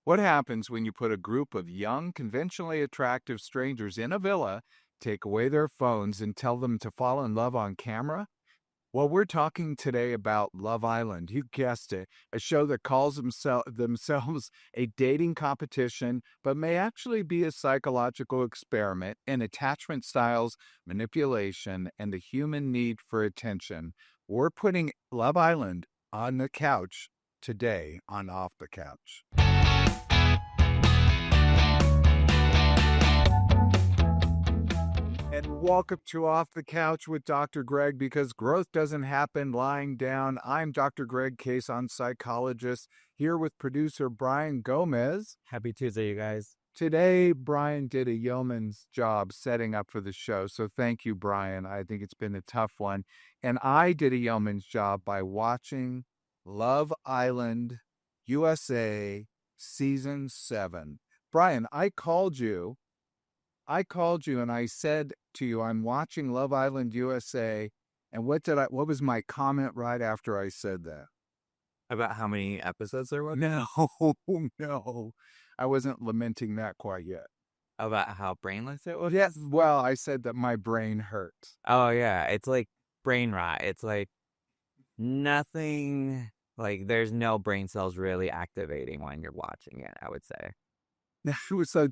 What happens when you put a group of young, conventionally attractive strangers in a villa, take away their phones, and tell them to fall in love on camera? Well, we're talking today about Love Island. You guessed it, a show that calls themselves a dating competition, but may actually be a psychological experiment in attachment styles, manipulation, and the human need for attention. We're putting Love Island on the couch today on Off the Couch. And welcome to Off the Couch with Dr. Greg, because growth doesn't happen lying down. I'm Dr. Greg Case on Psychologist, here with producer Bryan Gomez. Happy Tuesday, you guys. Today, Bryan did a yeoman's job setting up for the show, so thank you, Bryan. I think it's been a tough one. And I did a yeoman's job by watching Love Island USA Season 7. Bryan, I called you and I said to you, I'm watching Love Island USA. And what was my comment right after I said that? About how many episodes there were? No, no. I wasn't lamenting that quite yet. About how brainless it was? Yes, well, I said that my brain hurts. Oh, yeah. It's like brain rot. It's like nothing, like there's no brain cells really activating when you're watching it, I would say. So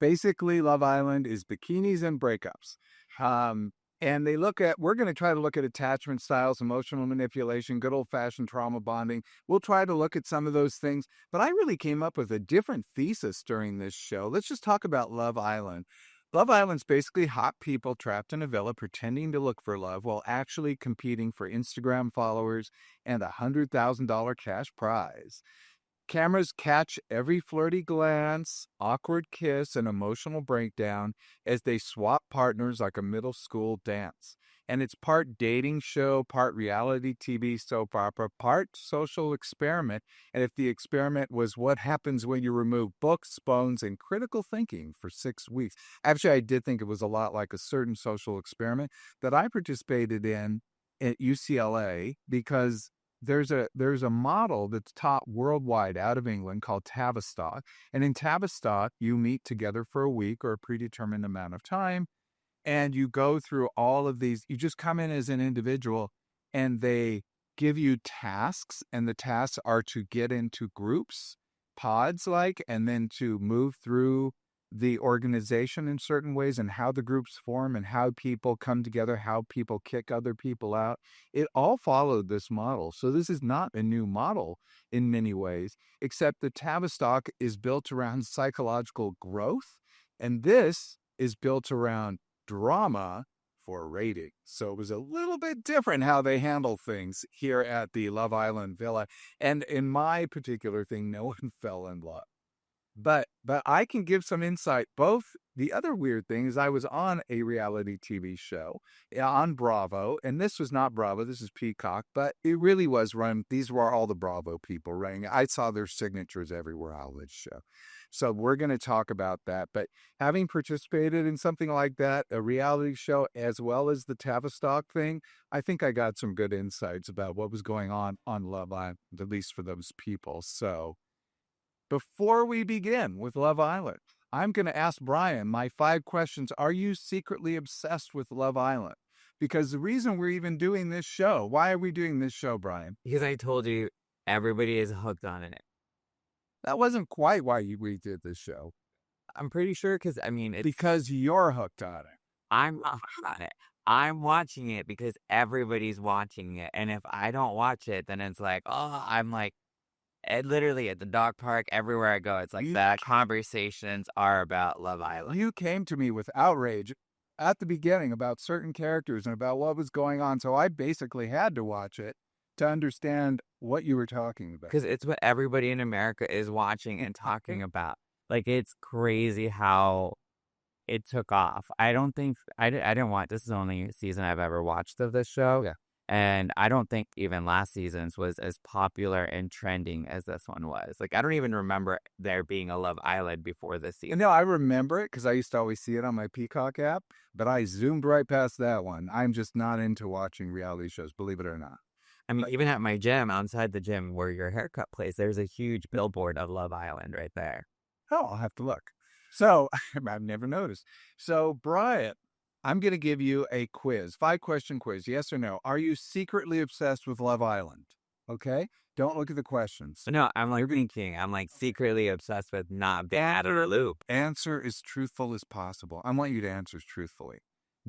basically, Love Island is bikinis and breakups. And we're going to try to look at attachment styles, emotional manipulation, good old fashioned trauma bonding. We'll try to look at some of those things. But I really came up with a different thesis during this show. Let's just talk about Love Island. Love Island's basically hot people trapped in a villa pretending to look for love while actually competing for Instagram followers and a $100,000 cash prize. Cameras catch every flirty glance, awkward kiss, and emotional breakdown as they swap partners like a middle school dance. And it's part dating show, part reality TV soap opera, part social experiment. And if the experiment was what happens when you remove books, phones, and critical thinking for 6 weeks. Actually, I did think it was a lot like a certain social experiment that I participated in at UCLA, because there's a model that's taught worldwide out of England called Tavistock. And in Tavistock, you meet together for a week or a predetermined amount of time, and you go through all of these. You just come in as an individual, and they give you tasks, and the tasks are to get into groups, pods and then to move through the organization in certain ways, and how the groups form and how people come together, how people kick other people out. It all followed this model. So this is not a new model in many ways, except the Tavistock is built around psychological growth, and this is built around drama for rating. So it was a little bit different how they handle things here at the Love Island Villa. And in my particular thing, no one fell in love. But I can give some insight. Both, the other weird thing is I was on a reality TV show on Bravo, and this was not Bravo, this is Peacock, but it really was run. These were all the Bravo people running. I saw their signatures everywhere on this show. So we're going to talk about that. But having participated in something like that, a reality show, as well as the Tavistock thing, I think I got some good insights about what was going on Love Island, at least for those people. So before we begin with Love Island, I'm going to ask Bryan my 5 questions. Are you secretly obsessed with Love Island? Because the reason we're even doing this show, why are we doing this show, Bryan? Because I told you everybody is hooked on it. That wasn't quite why we did this show. I'm pretty sure it's because you're hooked on it. I'm not hooked on it. I'm watching it because everybody's watching it. And if I don't watch it, then it's like, oh, I'm like, literally at the dog park, everywhere I go, it's like that. Conversations are about Love Island. You came to me with outrage at the beginning about certain characters and about what was going on, so I basically had to watch it to understand what you were talking about. Because it's what everybody in America is watching and talking about. Like, it's crazy how it took off. I don't think, I didn't watch, this is the only season I've ever watched of this show. Yeah. And I don't think even last season's was as popular and trending as this one was. Like, I don't even remember there being a Love Island before this season. No, I remember it because I used to always see it on my Peacock app, but I zoomed right past that one. I'm just not into watching reality shows, believe it or not. I mean, even at my gym, outside the gym where your haircut place, there's a huge billboard of Love Island right there. Oh, I'll have to look. So I've never noticed. So Brian, I'm going to give you a quiz, 5-question quiz. Yes or no? Are you secretly obsessed with Love Island? Okay. Don't look at the questions. No, I'm like thinking, I'm like secretly obsessed with not being out of the loop. Answer as truthful as possible. I want you to answer truthfully.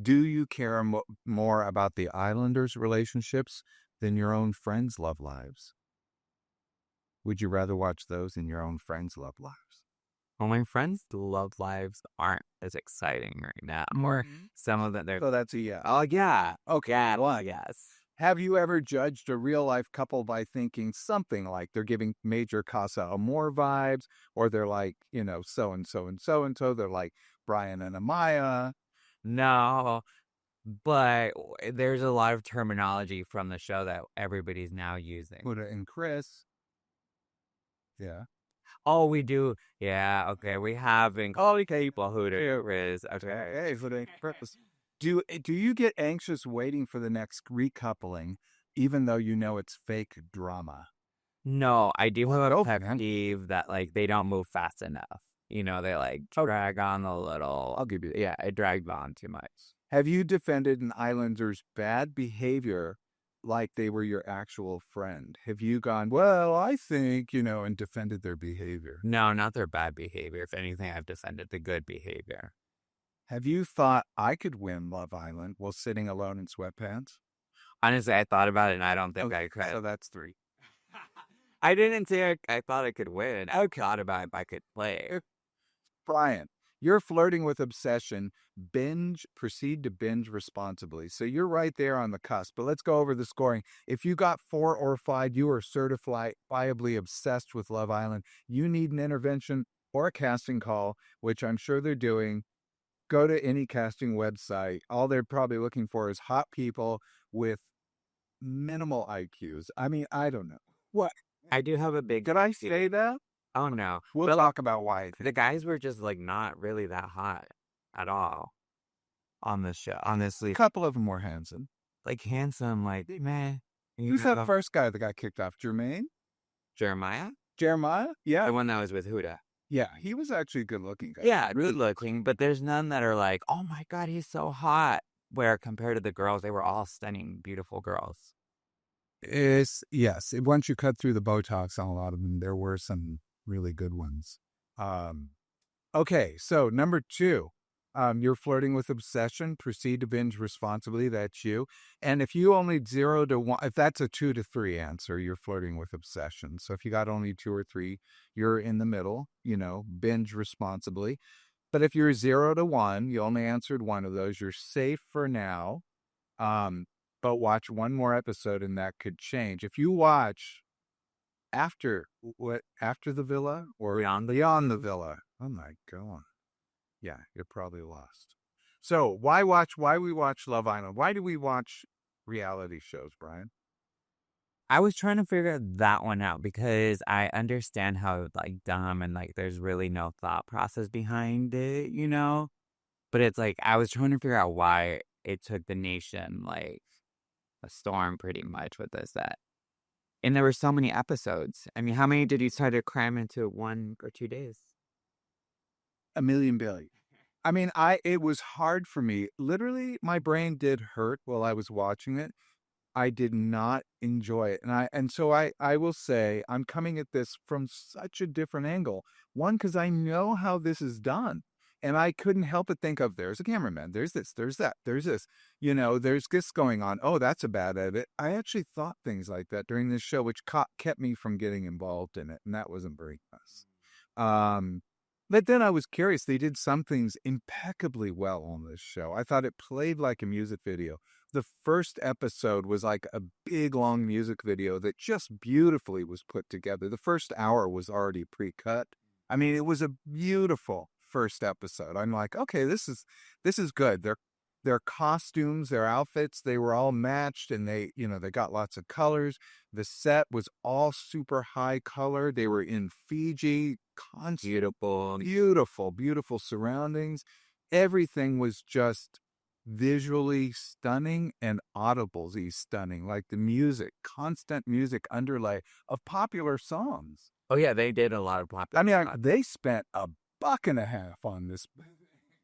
Do you care more about the Islanders' relationships than your own friends' love lives? Would you rather watch those than your own friends' love lives? Well, my friends' love lives aren't as exciting right now. Or some of them, they're. So that's a yes. Oh, yeah. Okay. Yeah, well, yes. Have you ever judged a real life couple by thinking something like they're giving major Casa Amor vibes, or they're like, so and so and so and so? They're like Bryan and Amaya. No, but there's a lot of terminology from the show that everybody's now using. Huda and Chris. Yeah. Oh, we do. Yeah, okay. We have been calling people who there is. Okay. Hey, Huda and Chris. Do you get anxious waiting for the next recoupling, even though you know it's fake drama? No, I do have a pet man. peeve that like they don't move fast enough. They like drag on a little. I'll give you. Yeah, it dragged on too much. Have you defended an Islander's bad behavior like they were your actual friend? Have you gone, well, I think, and defended their behavior? No, not their bad behavior. If anything, I've defended the good behavior. Have you thought I could win Love Island while sitting alone in sweatpants? Honestly, I thought about it and I don't think I could. So that's 3. I didn't say I thought I could win. I thought about if I could play. Brian, you're flirting with obsession. Proceed to binge responsibly. So you're right there on the cusp. But let's go over the scoring. If you got 4 or 5, you are certifiably obsessed with Love Island. You need an intervention or a casting call, which I'm sure they're doing. Go to any casting website. All they're probably looking for is hot people with minimal IQs. I mean, I don't know. What? I do have a big. Did I say that? Oh no. We'll talk about why. The guys were just like not really that hot at all on this show. Honestly, A couple of them were handsome. like handsome, like man. Who's that first guy that got kicked off? Jermaine? Jeremiah? Jeremiah? Yeah. The one that was with Huda. Yeah, he was actually a good looking guy. Yeah, good looking, but there's none that are like, oh my god, he's so hot. Where compared to the girls, they were all stunning, beautiful girls. Yes. Once you cut through the Botox on a lot of them, there were some really good ones. Okay, so number 2, you're flirting with obsession. Proceed to binge responsibly. That's you. And if you only 0 to 1, if that's a 2 to 3 answer, you're flirting with obsession. So if you got only 2 or 3, you're in the middle. Binge responsibly. But if you're 0 to 1, you only answered one of those. You're safe for now. But watch one more episode and that could change. If you watch after the villa or beyond the villa, oh my god, yeah, you're probably lost. So why we watch Love Island? Why do we watch reality shows, Brian? I was trying to figure that one out because I understand how like dumb and like there's really no thought process behind it, But it's like I was trying to figure out why it took the nation like a storm pretty much with that. And there were so many episodes. I mean, how many did you try to cram into 1 or 2 days? A million billion. I mean, it was hard for me. Literally, my brain did hurt while I was watching it. I did not enjoy it. And so I will say I'm coming at this from such a different angle. One, because I know how this is done. And I couldn't help but think of, there's a cameraman, there's this, there's that, there's this, there's this going on. Oh, that's a bad edit. I actually thought things like that during this show, which kept me from getting involved in it. And that wasn't very nice. But then I was curious. They did some things impeccably well on this show. I thought it played like a music video. The first episode was like a big, long music video that just beautifully was put together. The first hour was already pre-cut. I mean, it was a beautiful first episode. I'm like, okay, this is good. Their costumes, their outfits, they were all matched, and they got lots of colors. The set was all super high color. They were in Fiji. Beautiful. Beautiful surroundings. Everything was just visually stunning and audibly stunning, like the music, constant music underlay of popular songs. Oh yeah, they did a lot of I mean, stuff. they spent $1.50 on this.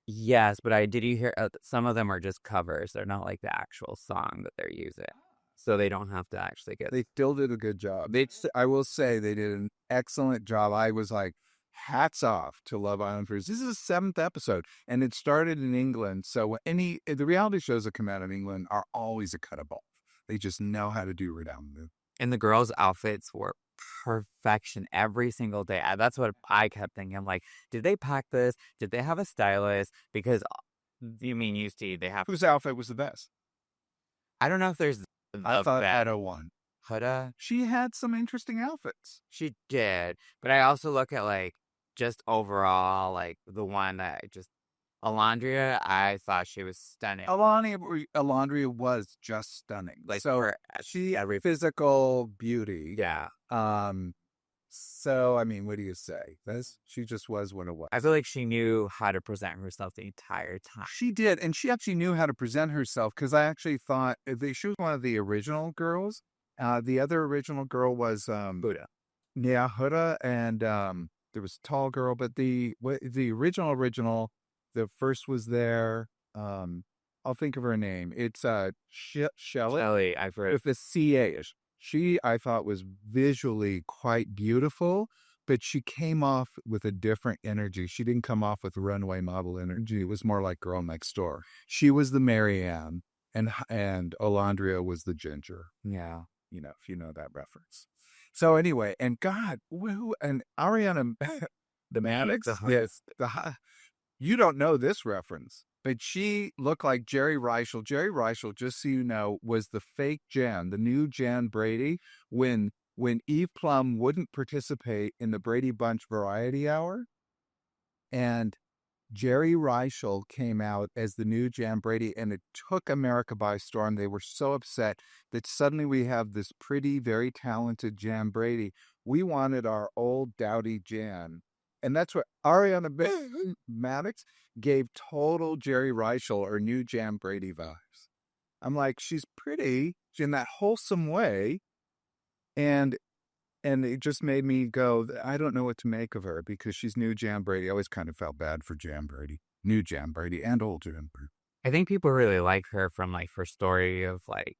Yes, but did you hear some of them are just covers. They're not like the actual song that they're using. So they don't have to actually get. They still did a good job. I will say they did an excellent job. I was like, hats off to Love Island for this. This is the 7th episode, and it started in England. So the reality shows that come out of England are always a cut above. They just know how to do redound. And the girls' outfits were perfection every single day. That's what I kept thinking. I'm like, did they pack this? Did they have a stylist? Because you mean you see they have. Whose outfit was the best? I don't know if there's. I thought Huda won. Huda? She had some interesting outfits. She did. But I also look at like just overall, like the one that just Alondria, I thought she was stunning. Alondria was just stunning. Like so she physical beauty. Yeah. So I mean, what do you say? She just was what it was. I feel like she knew how to present herself the entire time. She did, and she actually knew how to present herself because I actually thought she was one of the original girls. The other original girl was Huda. Yeah, Huda, and there was a tall girl, but the original, the first was there. I'll think of her name. It's Shelley. I've heard with the CH. She, I thought, was visually quite beautiful, but she came off with a different energy. She didn't come off with runway model energy. It was more like Girl Next Door. She was the Marianne, and Alondria was the Ginger. Yeah. If you know that reference. So anyway, and God, and Ariana, the Maddox, yes, you don't know this reference, but she looked like Jerry Reichel. Jerry Reichel, just so you know, was the fake Jan, the new Jan Brady, when Eve Plum wouldn't participate in the Brady Bunch Variety Hour, and Jerry Reichel came out as the new Jan Brady, and it took America by storm. They were so upset that suddenly we have this pretty, very talented Jan Brady. We wanted our old dowdy Jan. And that's what Ariana Maddox gave total Jerry Reichel or new Jan Brady vibes. I'm like, she's pretty in that wholesome way. And it just made me go, I don't know what to make of her because she's new Jan Brady. I always kind of felt bad for Jan Brady, new Jan Brady and old Jan Brady. I think people really like her from like her story of like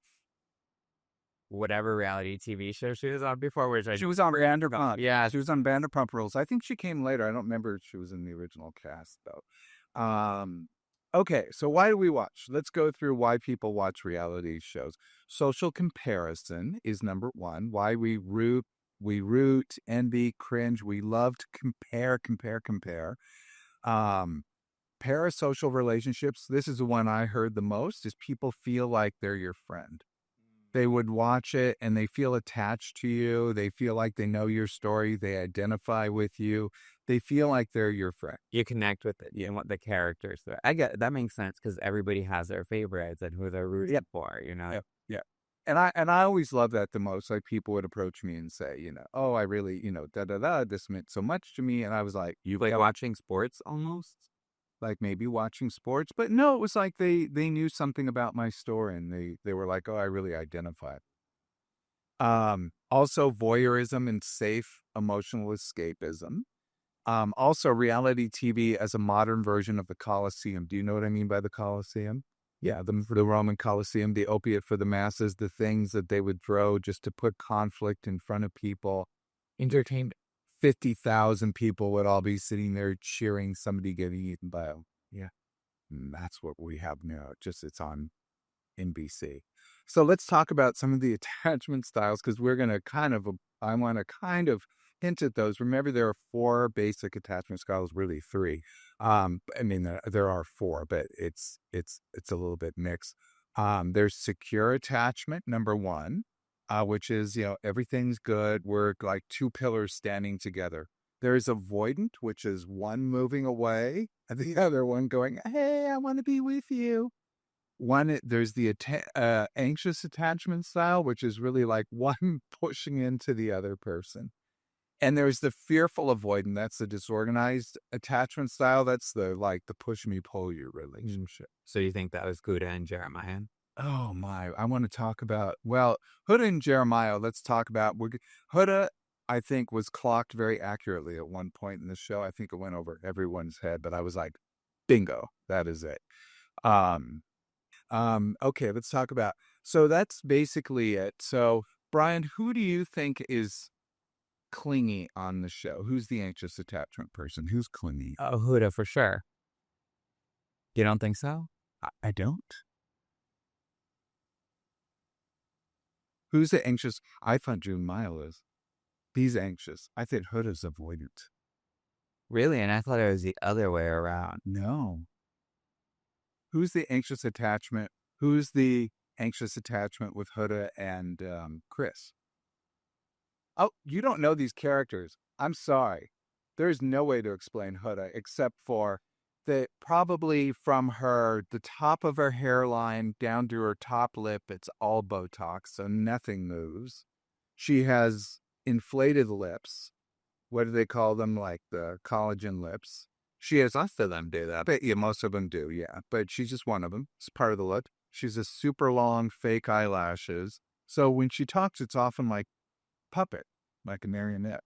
whatever reality TV show she was on before. She was on Vanderpump. Yeah, she was on Vanderpump Rules. I think she came later. I don't remember if she was in the original cast though. Okay, so why do we watch? Let's go through why people watch reality shows. Social comparison is number one. Why we root, envy, cringe. We love to compare. Parasocial relationships. This is the one I heard the most, is people feel like they're your friend. They would watch it and they feel attached to you. They feel like they know your story. They identify with you. They feel like they're your friend. You connect with it. You want the characters. I get that makes sense because everybody has their favorites and who they're rooting for. Yeah. And I always love that the most. Like people would approach me and say, oh, I really, this meant so much to me. And I was like, you like watching sports almost? Like maybe watching sports, but no, it was like they knew something about my story and they were like, oh, I really identified. Also voyeurism and safe emotional escapism. Also reality TV as a modern version of the Colosseum. Do you know what I mean by the Colosseum? Yeah, the Roman Colosseum, the opiate for the masses, the things that they would throw just to put conflict in front of people. Entertainment. 50,000 people would all be sitting there cheering somebody getting eaten by a, and that's what we have now. It's on NBC. So let's talk about some of the attachment styles because I want to kind of hint at those. Remember, there are 4 basic attachment styles, really 3. I mean, there are 4, but it's a little bit mixed. There's secure attachment, number 1. Which is, everything's good. We're like 2 pillars standing together. There's avoidant, which is one moving away, and the other one going, hey, I want to be with you. There's the anxious attachment style, which is really like one pushing into the other person. And there's the fearful avoidant. That's the disorganized attachment style. That's the push me, pull you relationship. So you think that was Gouda and Jeremiah? Oh my! I want to talk about Huda and Jeremiah. Let's talk about Huda. I think was clocked very accurately at one point in the show. I think it went over everyone's head, but I was like, bingo, that is it. Okay, let's talk about. So that's basically it. So Bryan, who do you think is clingy on the show? Who's the anxious attachment person? Who's clingy? Oh, Huda for sure. You don't think so? I don't. Who's the anxious? I thought June Mile is. He's anxious. I think Huda's avoidant. Really? And I thought it was the other way around. No. Who's the anxious attachment? Who's the anxious attachment with Huda and Chris? Oh, you don't know these characters. I'm sorry. There's no way to explain Huda except for that probably from the top of her hairline down to her top lip, it's all Botox, so nothing moves. She has inflated lips. What do they call them? Like the collagen lips. She has, lots of them do that. But yeah, most of them do, yeah. But she's just one of them. It's part of the look. She's a super long fake eyelashes. So when she talks, it's often like puppet, like a marionette.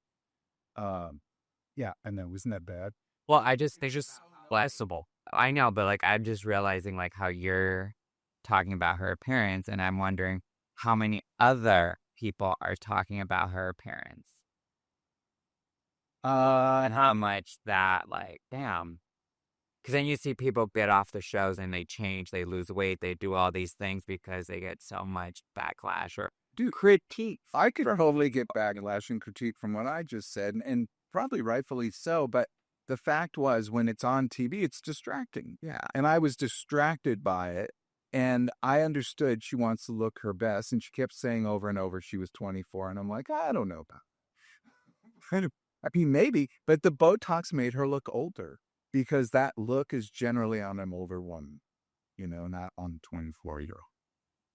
Yeah, I know. Isn't that bad? Well, they're just flexible. I know, but like I'm just realizing like how you're talking about her appearance, and I'm wondering how many other people are talking about her appearance. And how much that, like, damn. Because then you see people get off the shows and they change, they lose weight, they do all these things because they get so much backlash or critique. I could probably get backlash and critique from what I just said, and probably rightfully so. But the fact was, when it's on TV, it's distracting. Yeah. And I was distracted by it. And I understood she wants to look her best. And she kept saying over and over she was 24. And I'm like, I don't know about it. I mean, maybe, but the Botox made her look older because that look is generally on an older woman, not on a 24-year-old.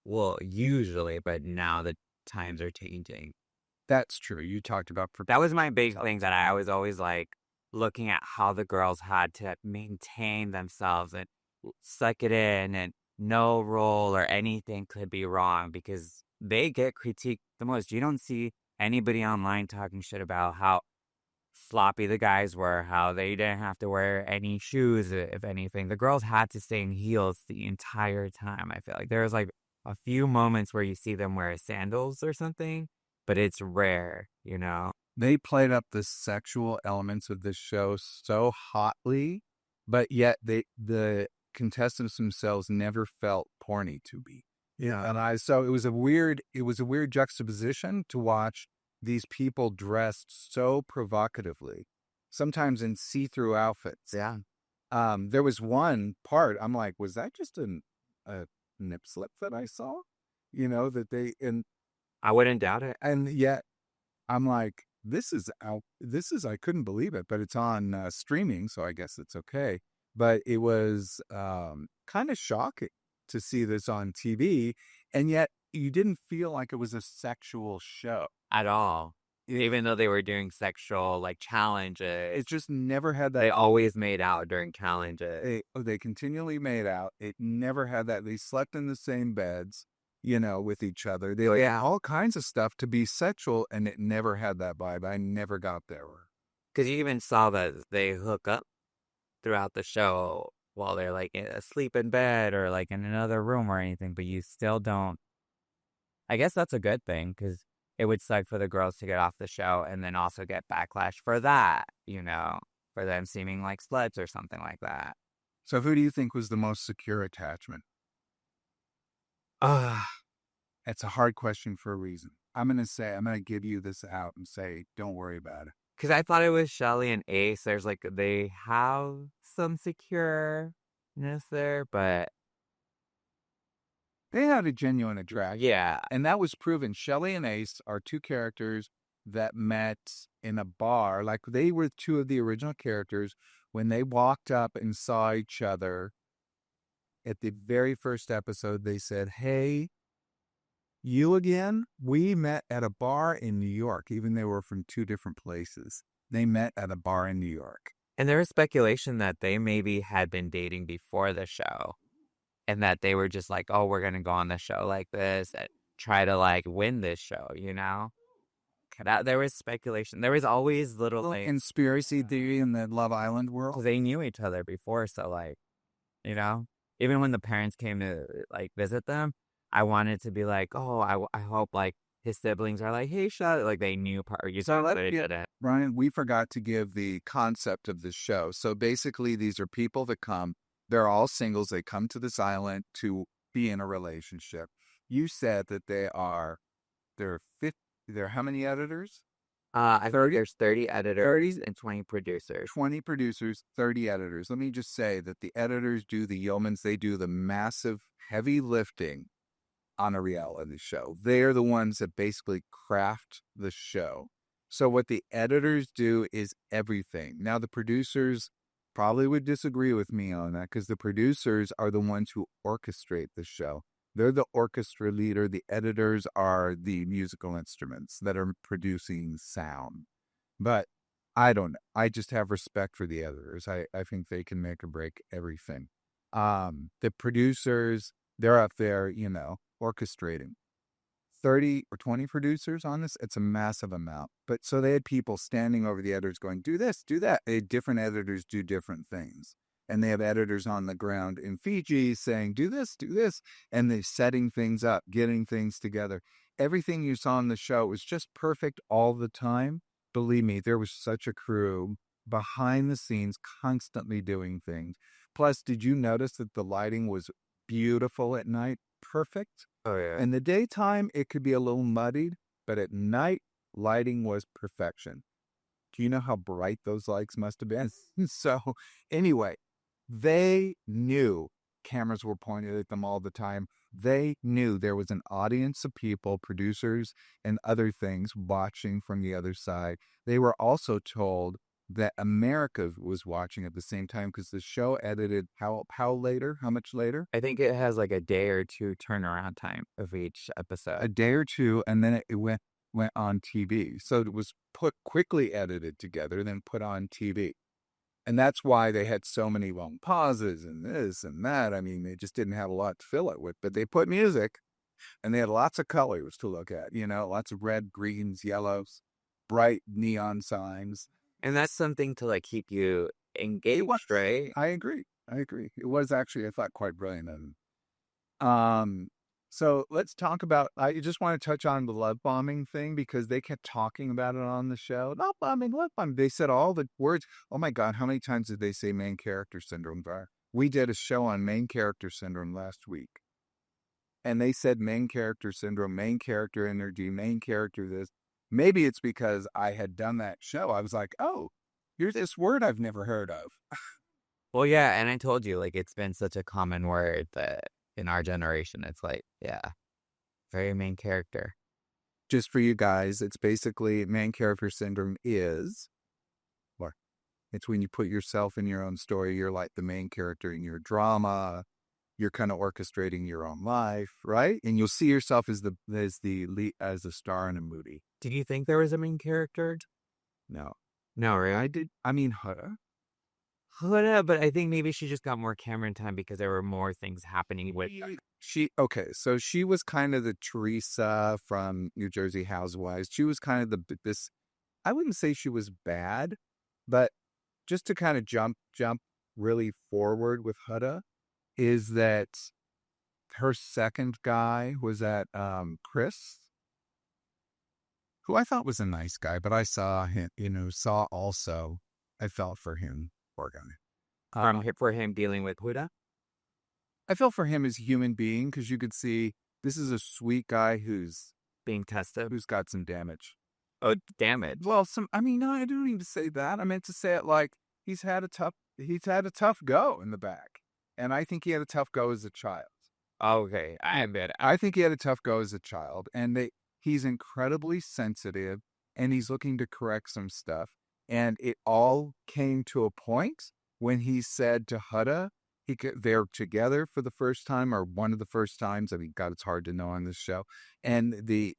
Well, usually, but now the times are changing. That's true. You talked about... That was my big thing that I was always like looking at how the girls had to maintain themselves and suck it in, and no role or anything could be wrong because they get critiqued the most. You don't see anybody online talking shit about how sloppy the guys were, how they didn't have to wear any shoes, if anything. The girls had to stay in heels the entire time. I feel like there was like a few moments where you see them wear sandals or something, but it's rare, They played up the sexual elements of this show so hotly, but yet the contestants themselves never felt porny to be. Yeah. And so it was a weird juxtaposition to watch these people dressed so provocatively, sometimes in see-through outfits. Yeah. There was one part, I'm like, was that just a nip slip that I saw? I wouldn't doubt it. And yet I'm like, I couldn't believe it, but it's on streaming, so I guess it's okay. But it was kind of shocking to see this on TV, and yet you didn't feel like it was a sexual show at all. Even though they were doing sexual like challenges, it just never had that. They always made out during challenges. They continually made out. It never had that. They slept in the same beds, with each other. They all kinds of stuff to be sexual, and it never had that vibe. I never got there. Because you even saw that they hook up throughout the show while they're like asleep in bed or like in another room or anything, but you still don't. I guess that's a good thing because it would suck for the girls to get off the show and then also get backlash for that, for them seeming like sluts or something like that. So who do you think was the most secure attachment? That's a hard question for a reason. I'm going to give you this out and say, don't worry about it. Because I thought it was Shelly and Ace. There's like, they have some secureness there, but they had a genuine attraction. Yeah. And that was proven. Shelly and Ace are two characters that met in a bar. Like, they were two of the original characters. When they walked up and saw each other at the very first episode, they said, hey, You again? We met at a bar in New York, even though we're from two different places. They met at a bar in New York. And there was speculation that they maybe had been dating before the show and that they were just like, oh, we're going to go on the show like this and try to like win this show, you know? There was speculation. There was always little like, Conspiracy theory in the Love Island because world. they knew each other before. So, like, you know, even when the parents came to like visit them, I wanted to be like, oh, I hope like his siblings are like, hey, shut like they knew part. You So saw let's they get did it. Brian, we forgot to give the concept of the show. So basically, these are people that come, they're all singles. They come to this island to be in a relationship. You said that they're 50, they're how many editors? I think there's 30 editors and 20 producers. 20 producers, 30 editors. Let me just say that the editors do the yeomans, they do the massive heavy lifting on a reality show. They're the ones that basically craft the show. So what the editors do is everything. Now the producers probably would disagree with me on that because the producers are the ones who orchestrate the show. They're the orchestra leader. The editors are the musical instruments that are producing sound. But I don't know. I just have respect for the editors. I think they can make or break everything. The producers, they're up there, orchestrating. 30 or 20 producers on this, it's a massive amount. But so they had people standing over the editors going, do this, do that. Different editors do different things. And they have editors on the ground in Fiji saying, do this, do this. And they're setting things up, getting things together. Everything you saw on the show was just perfect all the time. Believe me, there was such a crew behind the scenes constantly doing things. Plus, did you notice that the lighting was beautiful at night? Perfect. Oh, yeah. In the daytime, it could be a little muddied, but at night, lighting was perfection. Do you know how bright those lights must have been? So, anyway, they knew cameras were pointed at them all the time. They knew there was an audience of people, producers, and other things watching from the other side. They were also told that America was watching at the same time because the show edited how later? How much later? I think it has like a day or two turnaround time of each episode. A day or two, and then it went on TV. So it was put quickly edited together, then put on TV. And that's why they had so many long pauses and this and that. I mean, they just didn't have a lot to fill it with, but they put music and they had lots of colors to look at, lots of red, greens, yellows, bright neon signs. And that's something to like keep you engaged, right? I agree. It was actually, I thought, quite brilliant. And so let's talk about, I just want to touch on the love bombing thing because they kept talking about it on the show. Love bombing, love bombing. They said all the words. Oh my God, how many times did they say main character syndrome? We did a show on main character syndrome last week. And they said main character syndrome, main character energy, main character this. Maybe it's because I had done that show. I was like, oh, here's this word I've never heard of. Well, yeah, and I told you, like, it's been such a common word that in our generation, it's like, yeah, very main character. Just for you guys, it's basically main character syndrome is, well, it's when you put yourself in your own story. You're like the main character in your drama. You're kind of orchestrating your own life, right? And you'll see yourself as the lead, as a star in a movie. Did you think there was a main character? No, No, right? I did. I mean, Huda. Huda, but I think maybe she just got more camera time because there were more things happening with Okay, so she was kind of the Teresa from New Jersey Housewives. She was kind of this. I wouldn't say she was bad, but just to kind of jump really forward with Huda is that her second guy was that Chris, who I thought was a nice guy, but I saw him, I felt for him, poor guy. for him dealing with Huda. I felt for him as a human being because you could see this is a sweet guy who's Being tested. who's got some damage. Oh, damage. Well, no, I didn't even say that. I meant to say it like he's had a tough go in the back. And I think he had a tough go as a child. Okay, I admit. I think he had a tough go as a child. And he's incredibly sensitive and he's looking to correct some stuff. And it all came to a point when he said to Huda, they're together for the first time or one of the first times. I mean, God, it's hard to know on this show. And he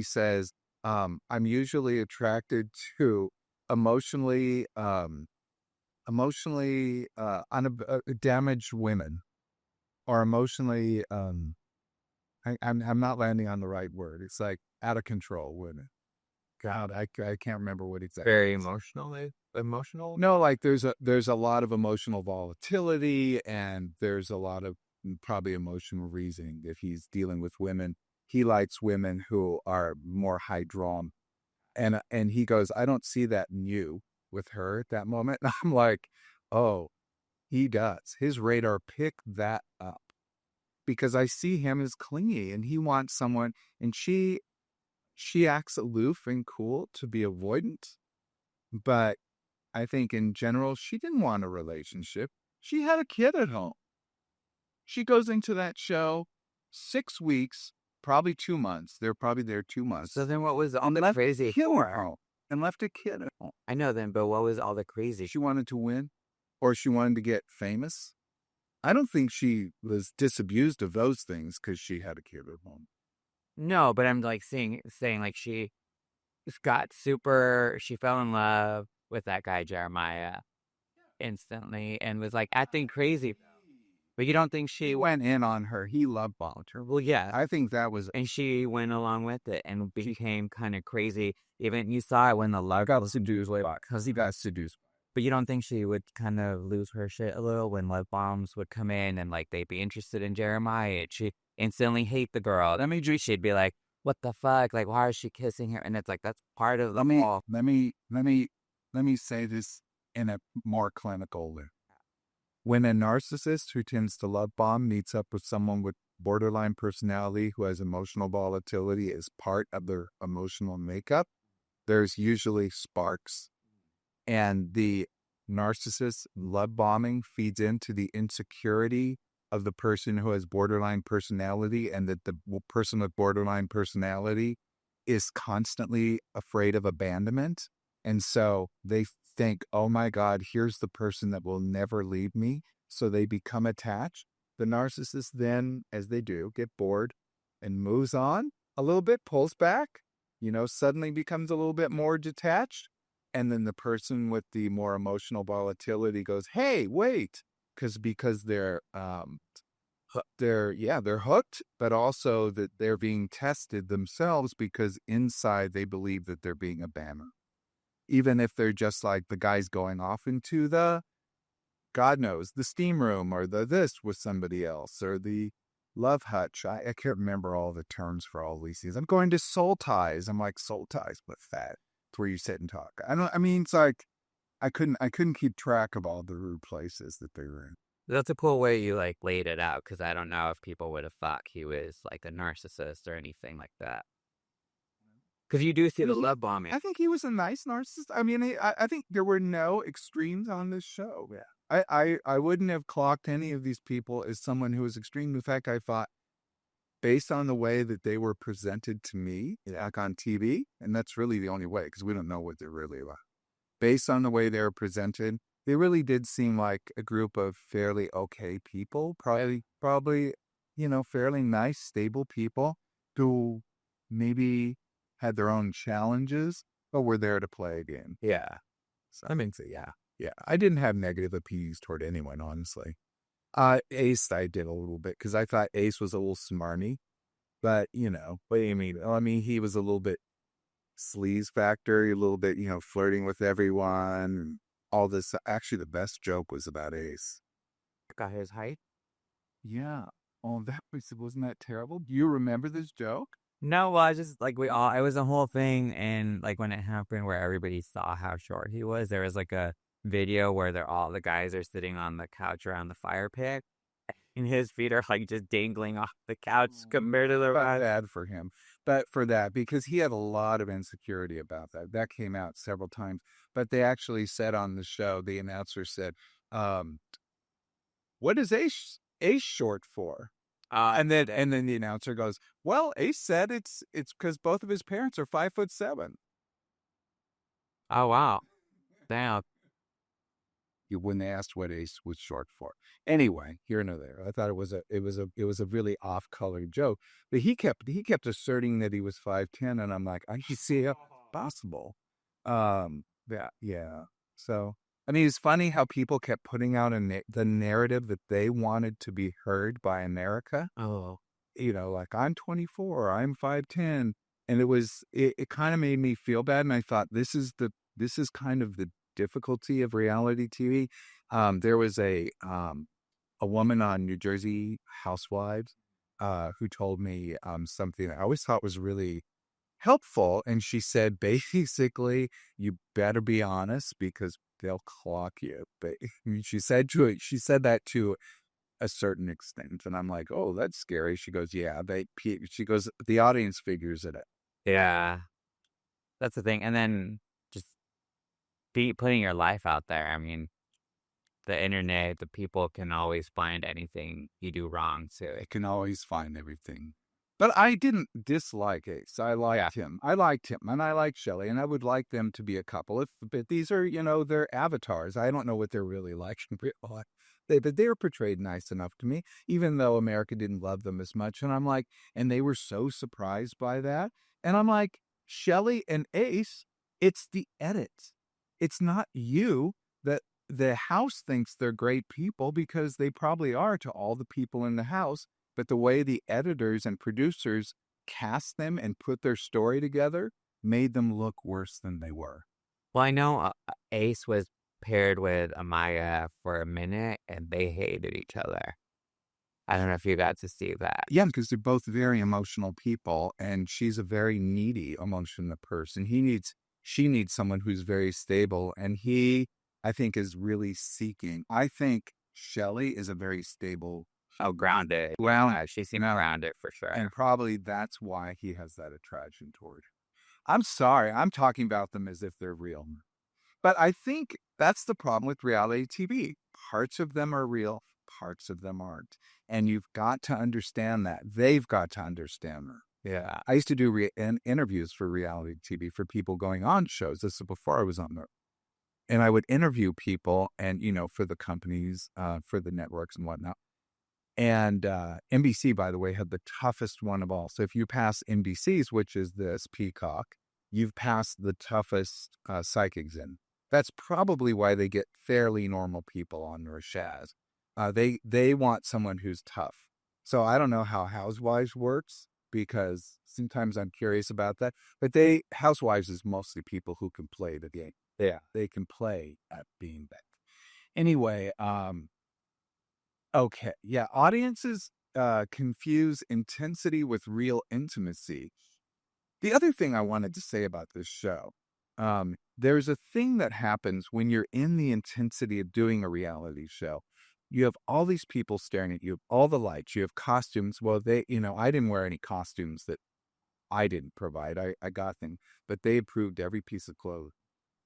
says, I'm usually attracted to emotionally, damaged women or emotionally, I'm not landing on the right word. It's like out of control women. God, I can't remember what exactly. Very emotionally emotional. No, like there's a lot of emotional volatility and there's a lot of probably emotional reasoning. If he's dealing with women, he likes women who are more high drawn. And he goes, I don't see that in you with her at that moment. And I'm like, oh, he does. His radar picked that up because I see him as clingy and he wants someone, and she acts aloof and cool to be avoidant, but I think in general, she didn't want a relationship. She had a kid at home. She goes into that show 6 weeks, probably 2 months. They're probably there 2 months. So then what was all the left crazy a kid for? at home. And left a kid at home. I know then, but what was all the crazy? She wanted to win, or she wanted to get famous. I don't think she was disabused of those things because she had a kid at home. No, but I'm like saying like she she fell in love with that guy Jeremiah instantly and was like acting crazy. But you don't think He went in on her. He love bombed her. Well, yeah. I think that was. And she went along with it and became kind of crazy. Even you saw it when the love got seduced way back because he got seduced. But you don't think she would kind of lose her shit a little when love bombs would come in and like they'd be interested in Jeremiah? She'd instantly hate the girl. I mean, she'd be like, "What the fuck? Like, why is she kissing him?" And it's like that's part of the whole. Let me say this in a more clinical way. When a narcissist who tends to love bomb meets up with someone with borderline personality who has emotional volatility as part of their emotional makeup, there's usually sparks. And the narcissist love bombing feeds into the insecurity of the person who has borderline personality, and that the person with borderline personality is constantly afraid of abandonment. And so they think, oh my God, here's the person that will never leave me. So they become attached. The narcissist then, as they do, get bored and moves on a little bit, pulls back, suddenly becomes a little bit more detached. And then the person with the more emotional volatility goes, hey, wait, because they're hooked, but also that they're being tested themselves because inside they believe that they're being abandoned. Even if they're just like the guy's going off into the, God knows, the steam room or the this with somebody else or the love hutch. I can't remember all the terms for all these things. I'm going to soul ties. I'm like, soul ties, what's that? It's where you sit and talk. It's like I couldn't keep track of all the rude places that they were in. That's a cool way you like laid it out because I don't know if people would have thought he was like a narcissist or anything like that. Because you do see the love bombing. I think he was a nice narcissist. I mean, I think there were no extremes on this show. Yeah. I wouldn't have clocked any of these people as someone who was extreme. In fact, I thought, based on the way that they were presented to me, like on TV, and that's really the only way because we don't know what they're really like. Based on the way they were presented, they really did seem like a group of fairly okay people, probably, fairly nice, stable people who maybe had their own challenges, but were there to play a game. Yeah. So, yeah. I didn't have negative opinions toward anyone, honestly. Ace, I did a little bit because I thought Ace was a little smarmy, but what do you mean? Well, I mean, he was a little bit sleaze factor, a little bit, flirting with everyone, and all this. Actually, the best joke was about Ace. Got his height? Yeah. Oh, wasn't that terrible? Do you remember this joke? No, well, I just like it was a whole thing, and like when it happened, where everybody saw how short he was, there was like a video where all the guys are sitting on the couch around the fire pit, and his feet are like just dangling off the couch compared to the rest. Bad for him, but for that because he had a lot of insecurity about that. That came out several times, but they actually said on the show, the announcer said, "What is Ace short for?" And then the announcer goes, "Well, Ace said it's because both of his parents are 5'7". Oh wow, damn. when they asked what ACE was short for. Anyway, here nor there. I thought it was a really off-colored joke, but he kept asserting that he was 5'10", and I'm like, I can see it possible. Yeah. So I mean, it's funny how people kept putting out the narrative that they wanted to be heard by America. Oh, Like I'm 24, I'm 5'10", and it kind of made me feel bad. And I thought this is kind of the difficulty of reality TV. There was a woman on New Jersey Housewives who told me something that I always thought was really helpful. And she said, basically, you better be honest because they'll clock you. But she said that to a certain extent. And I'm like, oh, that's scary. She goes, yeah, she goes, the audience figures it out. yeah. That's the thing. And then just putting your life out there. I mean, the internet, the people can always find anything you do wrong too. They can always find everything. But I didn't dislike Ace. I liked him. I liked him, and I liked Shelley, and I would like them to be a couple. But these are, their avatars. I don't know what they're really like in real life. But they were portrayed nice enough to me, even though America didn't love them as much. And I'm like, and they were so surprised by that. And I'm like, Shelley and Ace, it's the edit. It's not you that the house thinks they're great people because they probably are to all the people in the house. But the way the editors and producers cast them and put their story together made them look worse than they were. Well, I know Ace was paired with Amaya for a minute, and they hated each other. I don't know if you got to see that. Yeah, because they're both very emotional people, and she's a very needy, emotional person. She needs someone who's very stable, and he, I think, is really seeking. I think Shelley is a very stable. Oh, grounded. Well, She seemed grounded for sure. And probably that's why he has that attraction toward her. I'm sorry, I'm talking about them as if they're real. But I think that's the problem with reality TV. Parts of them are real, parts of them aren't. And you've got to understand that. They've got to understand that. Yeah. I used to do interviews for reality TV for people going on shows. This is before I was on there. And I would interview people and, for the companies, for the networks and whatnot. And NBC, by the way, had the toughest one of all. So if you pass NBC's, which is this Peacock, you've passed the toughest psych exam. That's probably why they get fairly normal people on their Shaz. They want someone who's tough. So I don't know how Housewives works because sometimes I'm curious about that. But Housewives is mostly people who can play the game. Yeah, they can play at being bad. Anyway, okay, yeah, audiences confuse intensity with real intimacy. The other thing I wanted to say about this show, there's a thing that happens when you're in the intensity of doing a reality show. You have all these people staring at you, all the lights, you have costumes. Well, I didn't wear any costumes that I didn't provide. I got them, but they approved every piece of clothes.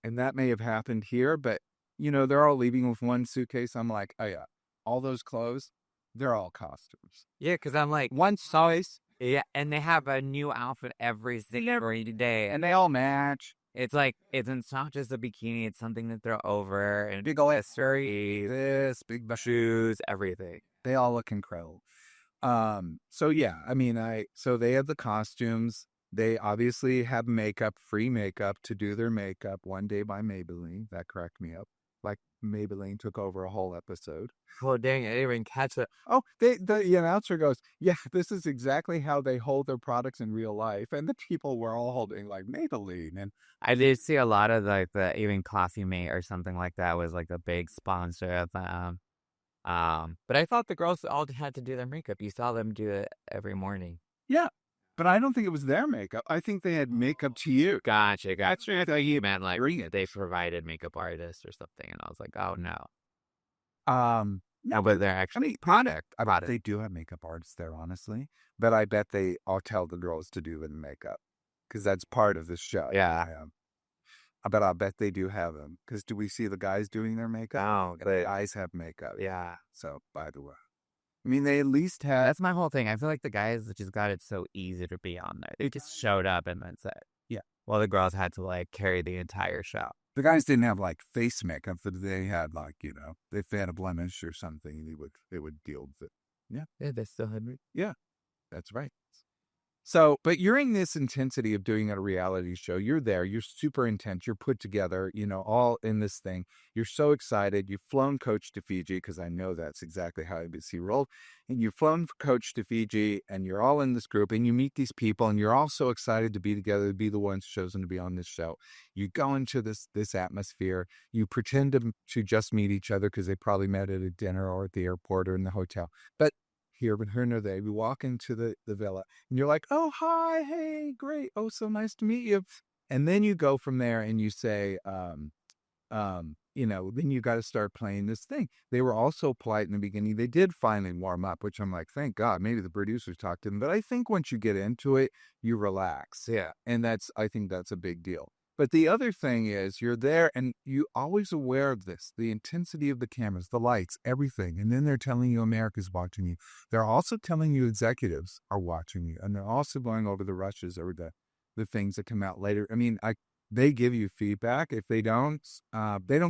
And that may have happened here, but, they're all leaving with one suitcase. I'm like, oh yeah, all those clothes, they're all costumes. Yeah, because I'm like, One size. yeah, and they have a new outfit every day. And they all match. It's like, it's not just a bikini, it's something to throw over, and Big old accessories, big shoes, everything. They all look incredible. So yeah, I mean, so they have the costumes. They obviously have free makeup to do their makeup one day by Maybelline. That cracked me up. Like Maybelline took over a whole episode. Well, dang, I didn't even catch it. Oh, the announcer goes, yeah, this is exactly how they hold their products in real life. And the people were all holding like Maybelline. And I did see a lot of like even Coffee Mate or something like that was like a big sponsor of them. But I thought the girls all had to do their makeup. You saw them do it every morning. Yeah, but I don't think it was their makeup. I think they had makeup to you. Gotcha. I thought you meant like they provided makeup artists or something, and I was like, oh no. No, but they're actually product about it. They do have makeup artists there, honestly. But I bet they all tell the girls to do the makeup because that's part of the show. Yeah. But I bet they do have them. Because do we see the guys doing their makeup? Oh, the guys have makeup. Yeah. So, by the way. I mean, they at least have... That's my whole thing. I feel like the guys just got it so easy to be on there. They just showed up and that's it. Yeah. Well, the girls had to like carry the entire show. The guys didn't have like face makeup, but they had like, if they had a blemish or something, they would deal with it. Yeah. Yeah, they still had me. Yeah, that's right. So, but you're in this intensity of doing a reality show. You're there. You're super intense. You're put together, all in this thing. You're so excited. You've flown Coach to Fiji because I know that's exactly how ABC rolled. And you've flown Coach to Fiji and you're all in this group and you meet these people and you're all so excited to be together, to be the ones chosen to be on this show. You go into this atmosphere. You pretend to just meet each other because they probably met at a dinner or at the airport or in the hotel. But here, but here nor they, we walk into the villa and you're like, oh, hi, hey, great. Oh, so nice to meet you. And then you go from there and you say, then you got to start playing this thing. They were also polite in the beginning. They did finally warm up, which I'm like, thank God. Maybe the producers talked to them. But I think once you get into it, you relax. Yeah. And I think that's a big deal. But the other thing is you're there and you always aware of this, the intensity of the cameras, the lights, everything. And then they're telling you America's watching you. They're also telling you executives are watching you. And they're also going over the rushes or the things that come out later. I mean, they give you feedback. If they don't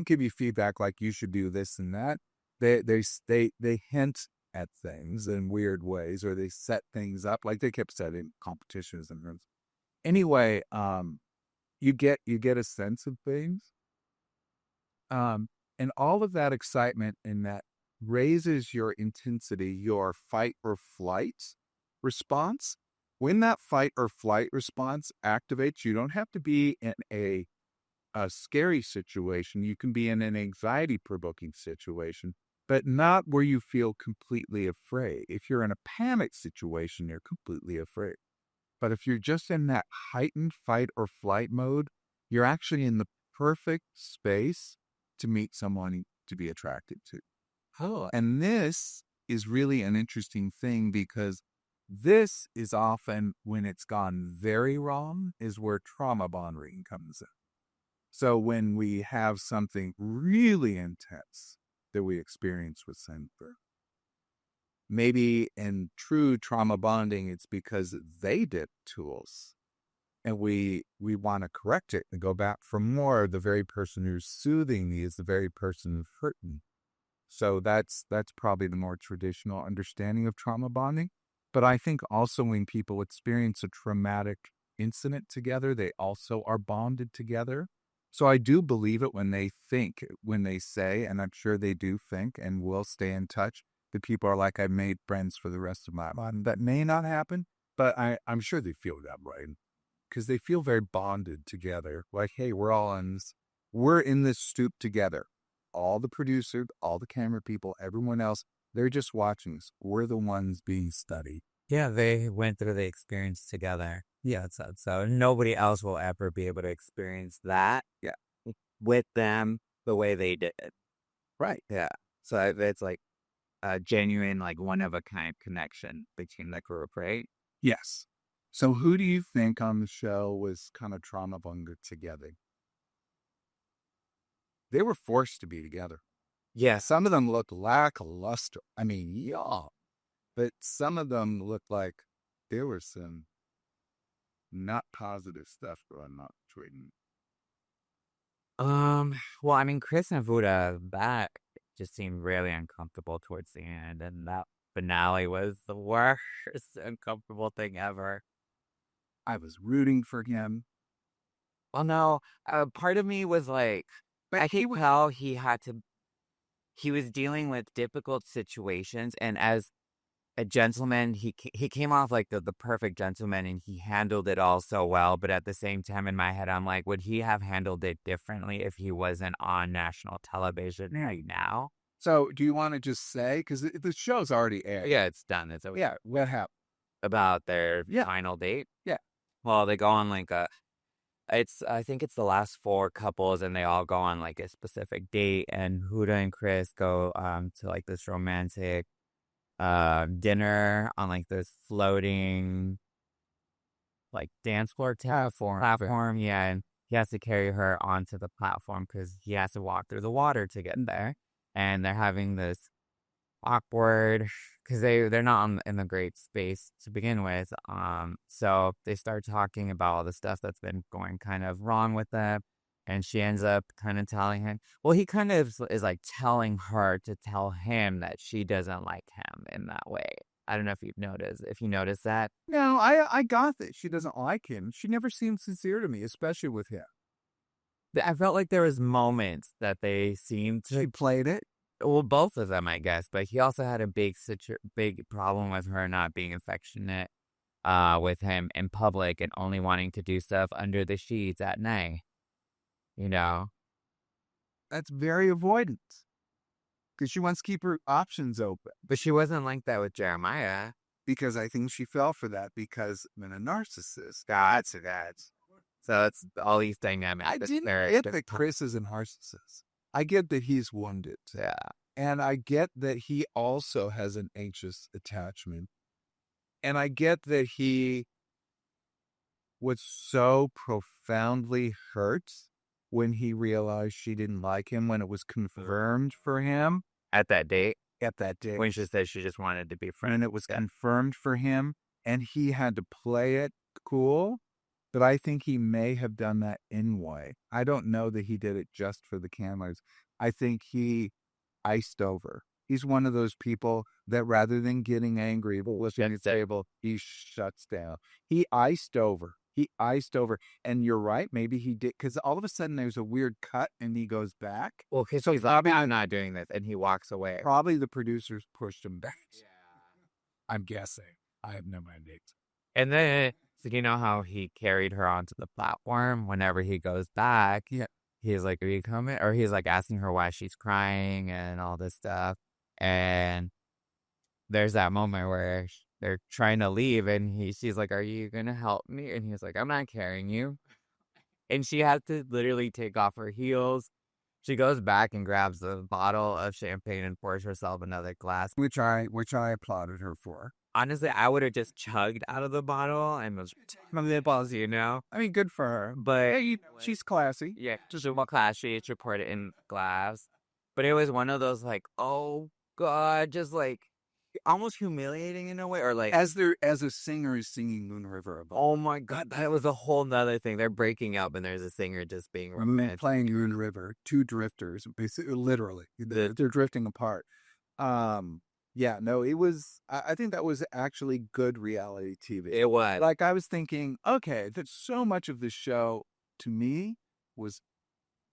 give you feedback like you should do this and that. They hint at things in weird ways, or they set things up like they kept setting competitions and rooms. Anyway, you get a sense of things, and all of that excitement and that raises your intensity, your fight or flight response. When that fight or flight response activates, you don't have to be in a scary situation. You can be in an anxiety provoking situation, but not where you feel completely afraid. If you're in a panic situation, you're completely afraid. But if you're just in that heightened fight or flight mode, you're actually in the perfect space to meet someone to be attracted to. Oh, And this is really an interesting thing because this is often when it's gone very wrong is where trauma bonding comes in. So when we have something really intense that we experience with Sandberg, maybe in true trauma bonding, it's because they did to us. And we want to correct it and go back for more. The very person who's soothing me is the very person who's hurt me. So that's probably the more traditional understanding of trauma bonding. But I think also when people experience a traumatic incident together, they also are bonded together. So I do believe it when they say, and I'm sure they do think and will stay in touch, that people are like, I've made friends for the rest of my life. That may not happen, but I'm sure they feel that way because they feel very bonded together. Like, hey, we're in this stoop together. All the producers, all the camera people, everyone else, they're just watching us. We're the ones being studied. yeah, they went through the experience together. Yeah, so nobody else will ever be able to experience that. Yeah. With them the way they did. Right. Yeah. So it's like a genuine, like one of a kind connection between the group, right? Yes. So who do you think on the show was kind of trauma bonded together? They were forced to be together. Yeah. Some of them looked lackluster. I mean, yeah. But some of them looked like there was some not positive stuff going on between. Well, I mean, Chris and Vuda, that just seemed really uncomfortable towards the end, and that finale was the worst uncomfortable thing ever. I was rooting for him. Well, no, part of me was like, But I could tell he was dealing with difficult situations, and as a gentleman, he came off like the perfect gentleman, and he handled it all so well. But at the same time, in my head, I'm like, would he have handled it differently if he wasn't on national television right now? So do you want to just say, because the show's already aired. Yeah, it's done. It's over. Yeah, what happened? About their Yeah. final date. Yeah. Well, they go on like I think it's the last four couples, and they all go on like a specific date, and Huda and Chris go to like this romantic dinner on like this floating like dance floor platform. Yeah, and he has to carry her onto the platform because he has to walk through the water to get there, and they're having this awkward because they're not in the great space to begin with. So they start talking about all the stuff that's been going kind of wrong with them. And she ends up kind of telling him, well, he kind of is like telling her to tell him that she doesn't like him in that way. I don't know if you noticed that. No, I got that she doesn't like him. She never seemed sincere to me, especially with him. I felt like there was moments that they seemed She to, played it. well, both of them, I guess, but he also had a big problem with her not being affectionate with him in public and only wanting to do stuff under the sheets at night, you know? That's very avoidant because she wants to keep her options open. But she wasn't like that with Jeremiah. Because I think she fell for that because I'm a narcissist. That's. So it's all these dynamics. I didn't get that Chris is a narcissist. I get that he's wounded. Yeah. And I get that he also has an anxious attachment. And I get that he was so profoundly hurt when he realized she didn't like him, when it was confirmed for him At that date, at that day. when she said she just wanted to be friends. And it was confirmed for him, and he had to play it cool. But I think he may have done that anyway. I don't know that he did it just for the cameras. I think he iced over. He's one of those people that rather than getting angry, listening to the table, he shuts down. He iced over. And you're right. Maybe he did. Because all of a sudden there's a weird cut and he goes back. Well, so he's like, I'm not doing this. And he walks away. Probably the producers pushed him back. Yeah. I'm guessing. I have no idea. And then, so you know how he carried her onto the platform whenever he goes back? Yeah. He's like, are you coming? Or he's like asking her why she's crying and all this stuff. And there's that moment where they're trying to leave and she's like, are you going to help me? And he's like, I'm not carrying you. And she has to literally take off her heels. She goes back and grabs a bottle of champagne and pours herself another glass. Which I applauded her for. Honestly, I would have just chugged out of the bottle and was my nipples, you know? I mean, good for her. But she's classy. yeah, just more classy. She poured it in glass. But it was one of those like, oh God, just like almost humiliating in a way, or like As a singer is singing Moon River above. oh my God, that was a whole nother thing. They're breaking up and there's a singer just being romantic. Playing Moon River, two drifters, basically, literally, they're drifting apart. Yeah, no, it was. I think that was actually good reality TV. It was. Like I was thinking, okay, that so much of the show to me was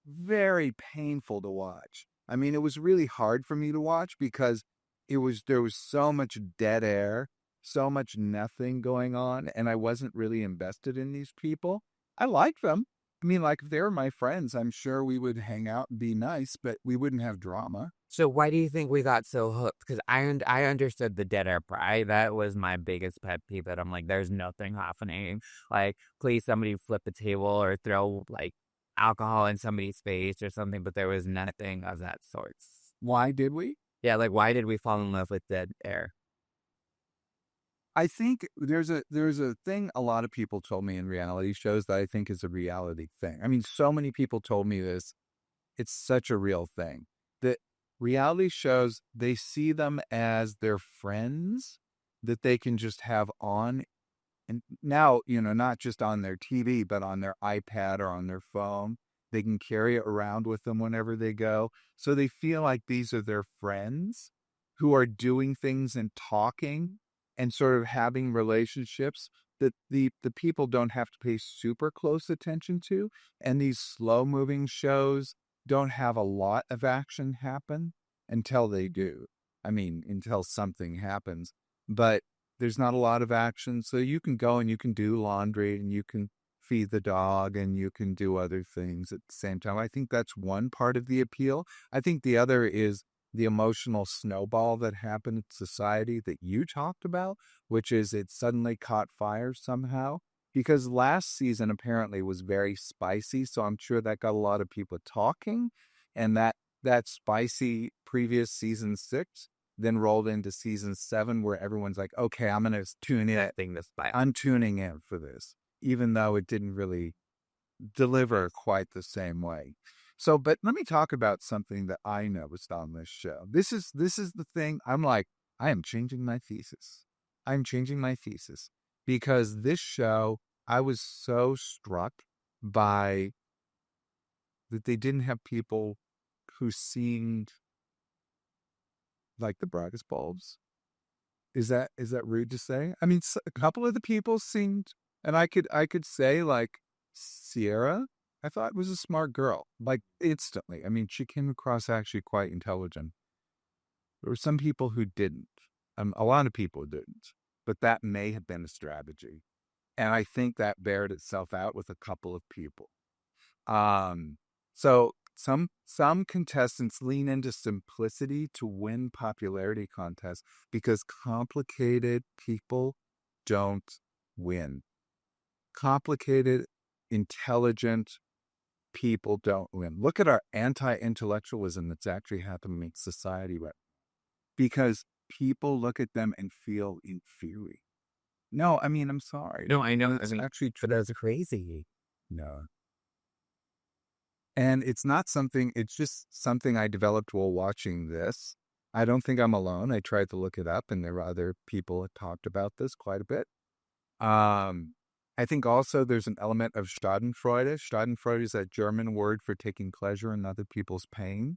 very painful to watch. I mean, it was really hard for me to watch because there was so much dead air, so much nothing going on, and I wasn't really invested in these people. I like them. I mean, like, if they were my friends, I'm sure we would hang out and be nice, but we wouldn't have drama. So why do you think we got so hooked? Because I understood the dead air part. That was my biggest pet peeve. That I'm like, there's nothing happening. Like, please somebody flip the table or throw like alcohol in somebody's face or something. But there was nothing of that sort. Why did we? Yeah, like why did we fall in love with dead air? I think there's a thing a lot of people told me in reality shows that I think is a reality thing. I mean, so many people told me this. It's such a real thing that reality shows, they see them as their friends that they can just have on. And now, not just on their TV, but on their iPad or on their phone. They can carry it around with them whenever they go. So they feel like these are their friends who are doing things and talking and sort of having relationships that the people don't have to pay super close attention to. And these slow moving shows don't have a lot of action happen until they do. I mean, until something happens. But there's not a lot of action. So you can go and you can do laundry and you can feed the dog and you can do other things at the same time. I think that's one part of the appeal. I think the other is the emotional snowball that happened in society that you talked about, which is it suddenly caught fire somehow. Because last season apparently was very spicy, so I'm sure that got a lot of people talking, and that spicy previous season 6 then rolled into season 7 where everyone's like, okay, I'm going to tune in. I'm tuning in for this, even though it didn't really deliver quite the same way. So, but let me talk about something that I noticed on this show. This is the thing. I'm like, I am changing my thesis. I'm changing my thesis because this show, I was so struck by that they didn't have people who seemed like the brightest bulbs. Is that rude to say? I mean, a couple of the people seemed, and I could say like Sierra, I thought was a smart girl, like instantly. I mean, she came across actually quite intelligent. There were some people who didn't. A lot of people didn't, but that may have been a strategy, and I think that bared itself out with a couple of people. Um, so some contestants lean into simplicity to win popularity contests because complicated people don't win. Complicated, intelligent people don't win. Look at our anti-intellectualism that's actually happening in society right because people look at them and feel inferior. No, I mean, I'm sorry. No, I know. I It's mean, actually but true. that's crazy. No. And it's not something, it's just something I developed while watching this. I don't think I'm alone. I tried to look it up, and there were other people that talked about this quite a bit. I think also there's an element of Schadenfreude. Schadenfreude is that German word for taking pleasure in other people's pain.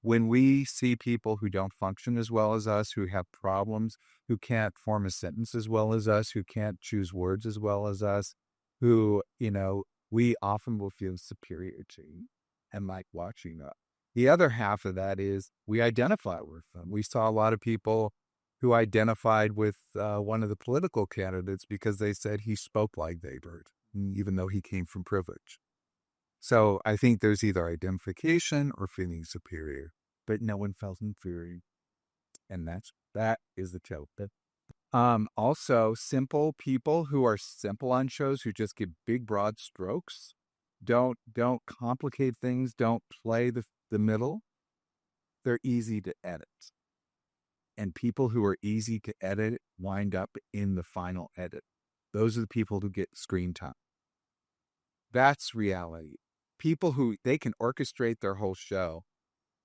When we see people who don't function as well as us, who have problems, who can't form a sentence as well as us, who can't choose words as well as us, who, we often will feel superior to and like watching that. The other half of that is we identify with them. We saw a lot of people who identified with one of the political candidates because they said he spoke like Weber, even though he came from privilege. So I think there's either identification or feeling superior, but no one felt inferior, and that is the joke. Also, simple people who are simple on shows who just give big broad strokes, don't complicate things, don't play the middle. They're easy to edit, and people who are easy to edit wind up in the final edit. Those are the people who get screen time. That's reality. People who they can orchestrate their whole show,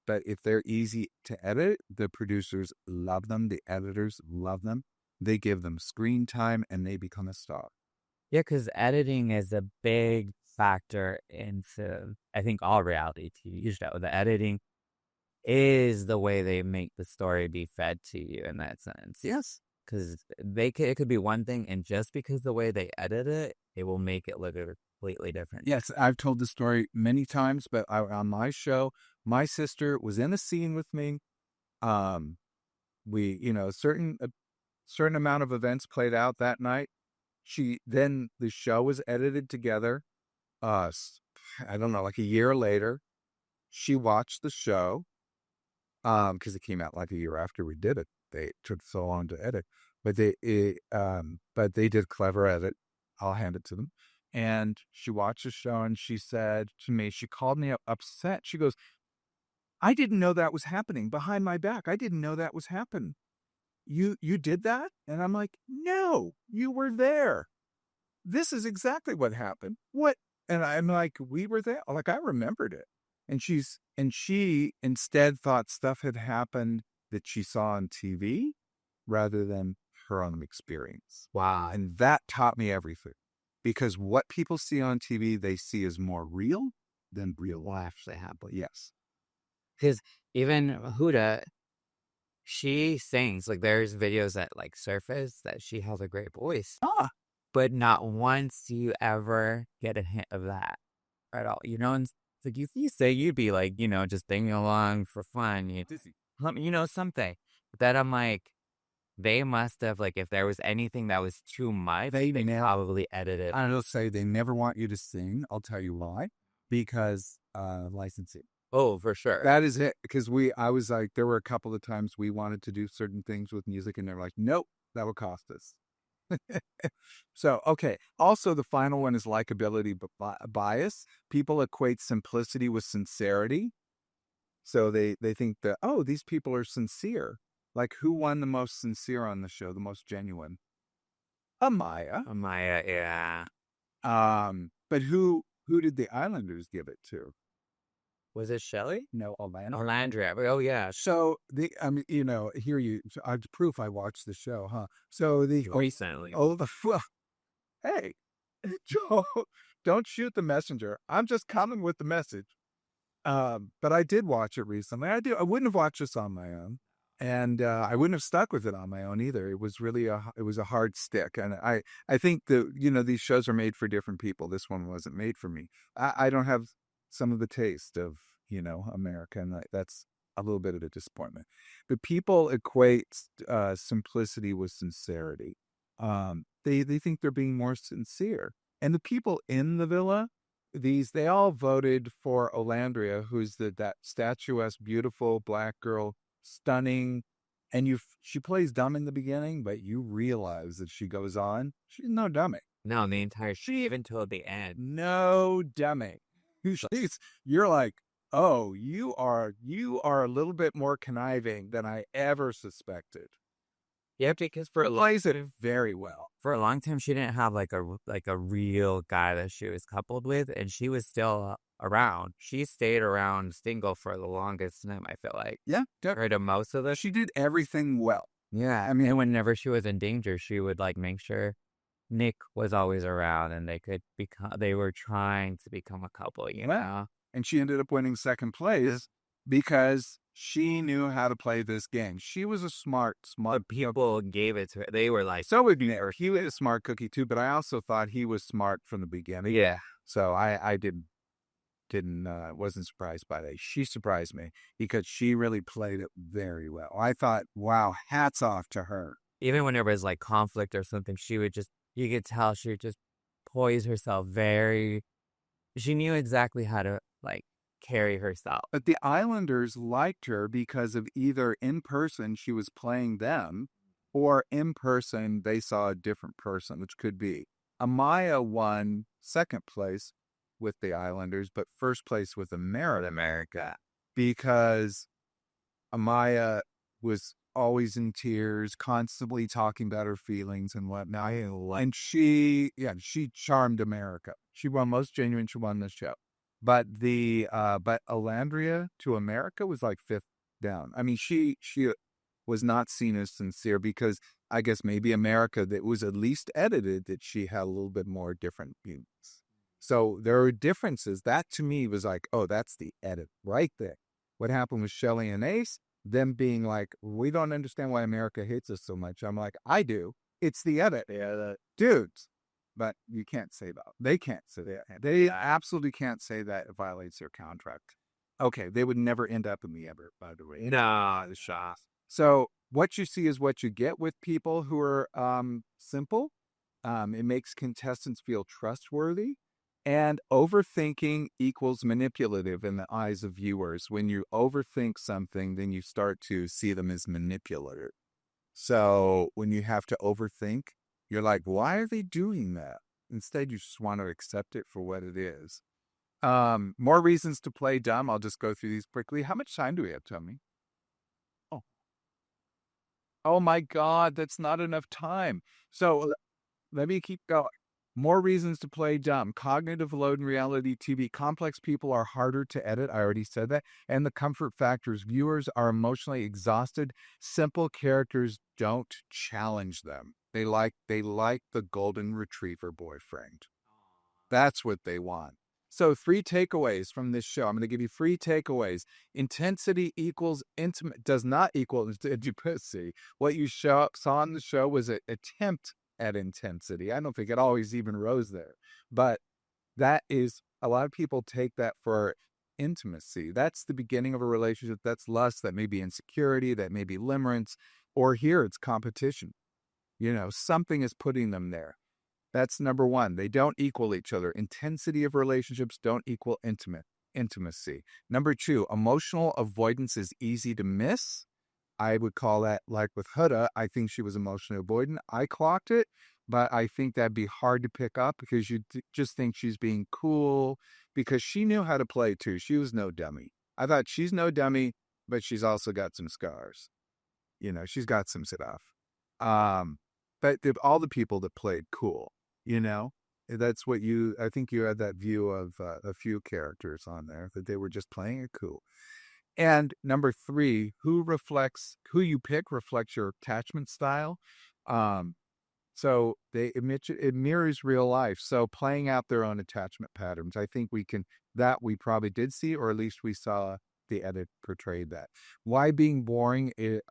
but if they're easy to edit, the producers love them, the editors love them. They give them screen time and they become a star. Yeah, because editing is a big factor into, I think, all reality TV show. The editing is the way they make the story be fed to you in that sense. Yes. Because it could be one thing, and just because the way they edit it, it will make it look completely different. Yes, I've told the story many times, but on my show, my sister was in a scene with me. We, a certain amount of events played out that night. Then the show was edited together. I don't know, like a year later, she watched the show. Because it came out like a year after we did it. It took so long to edit, but they did clever edit. I'll hand it to them. And she watched the show and she said to me, she called me up upset. She goes, "I didn't know that was happening behind my back. I didn't know that was happening. You did that?" And I'm like, "No, you were there. This is exactly what happened. What?" And I'm like, "We were there. Like, I remembered it." And she instead thought stuff had happened that she saw on TV rather than her own experience. Wow. And that taught me everything. Because what people see on TV, they see as more real than real will actually happen. Yes. Because even Huda, she sings. Like, there's videos that, like, surface that she has a great voice. Ah, But not once do you ever get a hint of that at all. And it's like, if you say you'd be like, just singing along for fun, something. But then I'm like, they must have, like, if there was anything that was too much, they probably edited. I will say they never want you to sing. I'll tell you why. Because licensing. Oh, for sure. That is it. Because I was like, there were a couple of times we wanted to do certain things with music, and they're like, nope, that would cost us. So, okay. Also, the final one is likability bias. People equate simplicity with sincerity. So they think that, oh, these people are sincere. Like, who won the most sincere on the show, the most genuine? Amaya. Maya, yeah. But who did the Islanders give it to? Was it Shelley? No, Orlando. Orlandria. Oh, yeah. So proof I watched the show, huh? So Recently. well, hey, don't shoot the messenger. I'm just coming with the message. But I did watch it recently. I wouldn't have watched this on my own, and I wouldn't have stuck with it on my own either. It was really it was a hard stick, and I think these shows are made for different people. This one wasn't made for me. I don't have some of the taste of America, and that's a little bit of a disappointment. But people equate simplicity with sincerity. They think they're being more sincere, and the people in the villa, they all voted for Olandria, who's that statuesque, beautiful black girl, stunning, and she plays dumb in the beginning, but you realize that she goes on. She's no dummy. No, the entire she even till the end. No dummy. You're like, oh, you are a little bit more conniving than I ever suspected. Yeah, because Plays it very well. for a long time she didn't have like a real guy that she was coupled with, and she was still around. She stayed around single for the longest time, I feel like. Yeah, Or to most of this. she did everything well. Yeah, I mean, whenever she was in danger, she would like make sure Nick was always around, and they were trying to become a couple, you know? And she ended up winning second place because she knew how to play this game. She was a smart. But people gave it to her. They were like, So would never. He was a smart cookie too, but I also thought he was smart from the beginning. yeah. So I wasn't surprised by that. She surprised me because she really played it very well. I thought, wow, hats off to her. Even when there was like conflict or something, you could tell she would just poise herself she knew exactly how to like carry herself. But the Islanders liked her because of either in person she was playing them, or in person they saw a different person, which could be. Amaya won second place with the Islanders, but first place with America because Amaya was always in tears, constantly talking about her feelings and whatnot. And she charmed America. She won most genuine. She won the show. But but Alandria to America was like fifth down. I mean, she was not seen as sincere because I guess maybe America, that was at least edited, that she had a little bit more different views. So there are differences. That to me was like, oh, that's the edit right there. What happened with Shelley and Ace, them being like, we don't understand why America hates us so much. I'm like, I do. It's the edit. Yeah, dudes. But you can't say that. They can't say that. They absolutely can't say that it violates their contract. Okay, they would never end up in the ever, by the way. No, the shot. So what you see is what you get with people who are simple. It makes contestants feel trustworthy. And overthinking equals manipulative in the eyes of viewers. When you overthink something, then you start to see them as manipulative. So when you have to overthink, you're like, why are they doing that? Instead, you just want to accept it for what it is. More reasons to play dumb. I'll just go through these quickly. How much time do we have, Tommy? Oh my God, that's not enough time. So let me keep going. More reasons to play dumb. Cognitive load in reality TV. Complex people are harder to edit. I already said that. And the comfort factors. Viewers are emotionally exhausted. Simple characters don't challenge them. They like the golden retriever boyfriend. That's what they want. So 3 takeaways from this show. I'm going to give you 3 takeaways. Intensity equals intimate, does not equal intimacy. What you saw on the show was an attempt at intensity. I don't think it always even rose there. But that is, a lot of people take that for intimacy. That's the beginning of a relationship. That's lust. That may be insecurity. That may be limerence. Or here it's competition. Something is putting them there. That's number 1. They don't equal each other. Intensity of relationships don't equal intimacy. Number 2, emotional avoidance is easy to miss. I would call that, like with Huda, I think she was emotionally avoidant. I clocked it, but I think that'd be hard to pick up because you just think she's being cool because she knew how to play too. She was no dummy. I thought she's no dummy, but she's also got some scars. She's got some stuff. But all the people that played cool, that's what I think you had that view of a few characters on there, that they were just playing it cool. And number 3, who you pick reflects your attachment style. So it mirrors real life. So playing out their own attachment patterns. I think we probably did see, or at least we saw the edit portrayed that. Why being boring is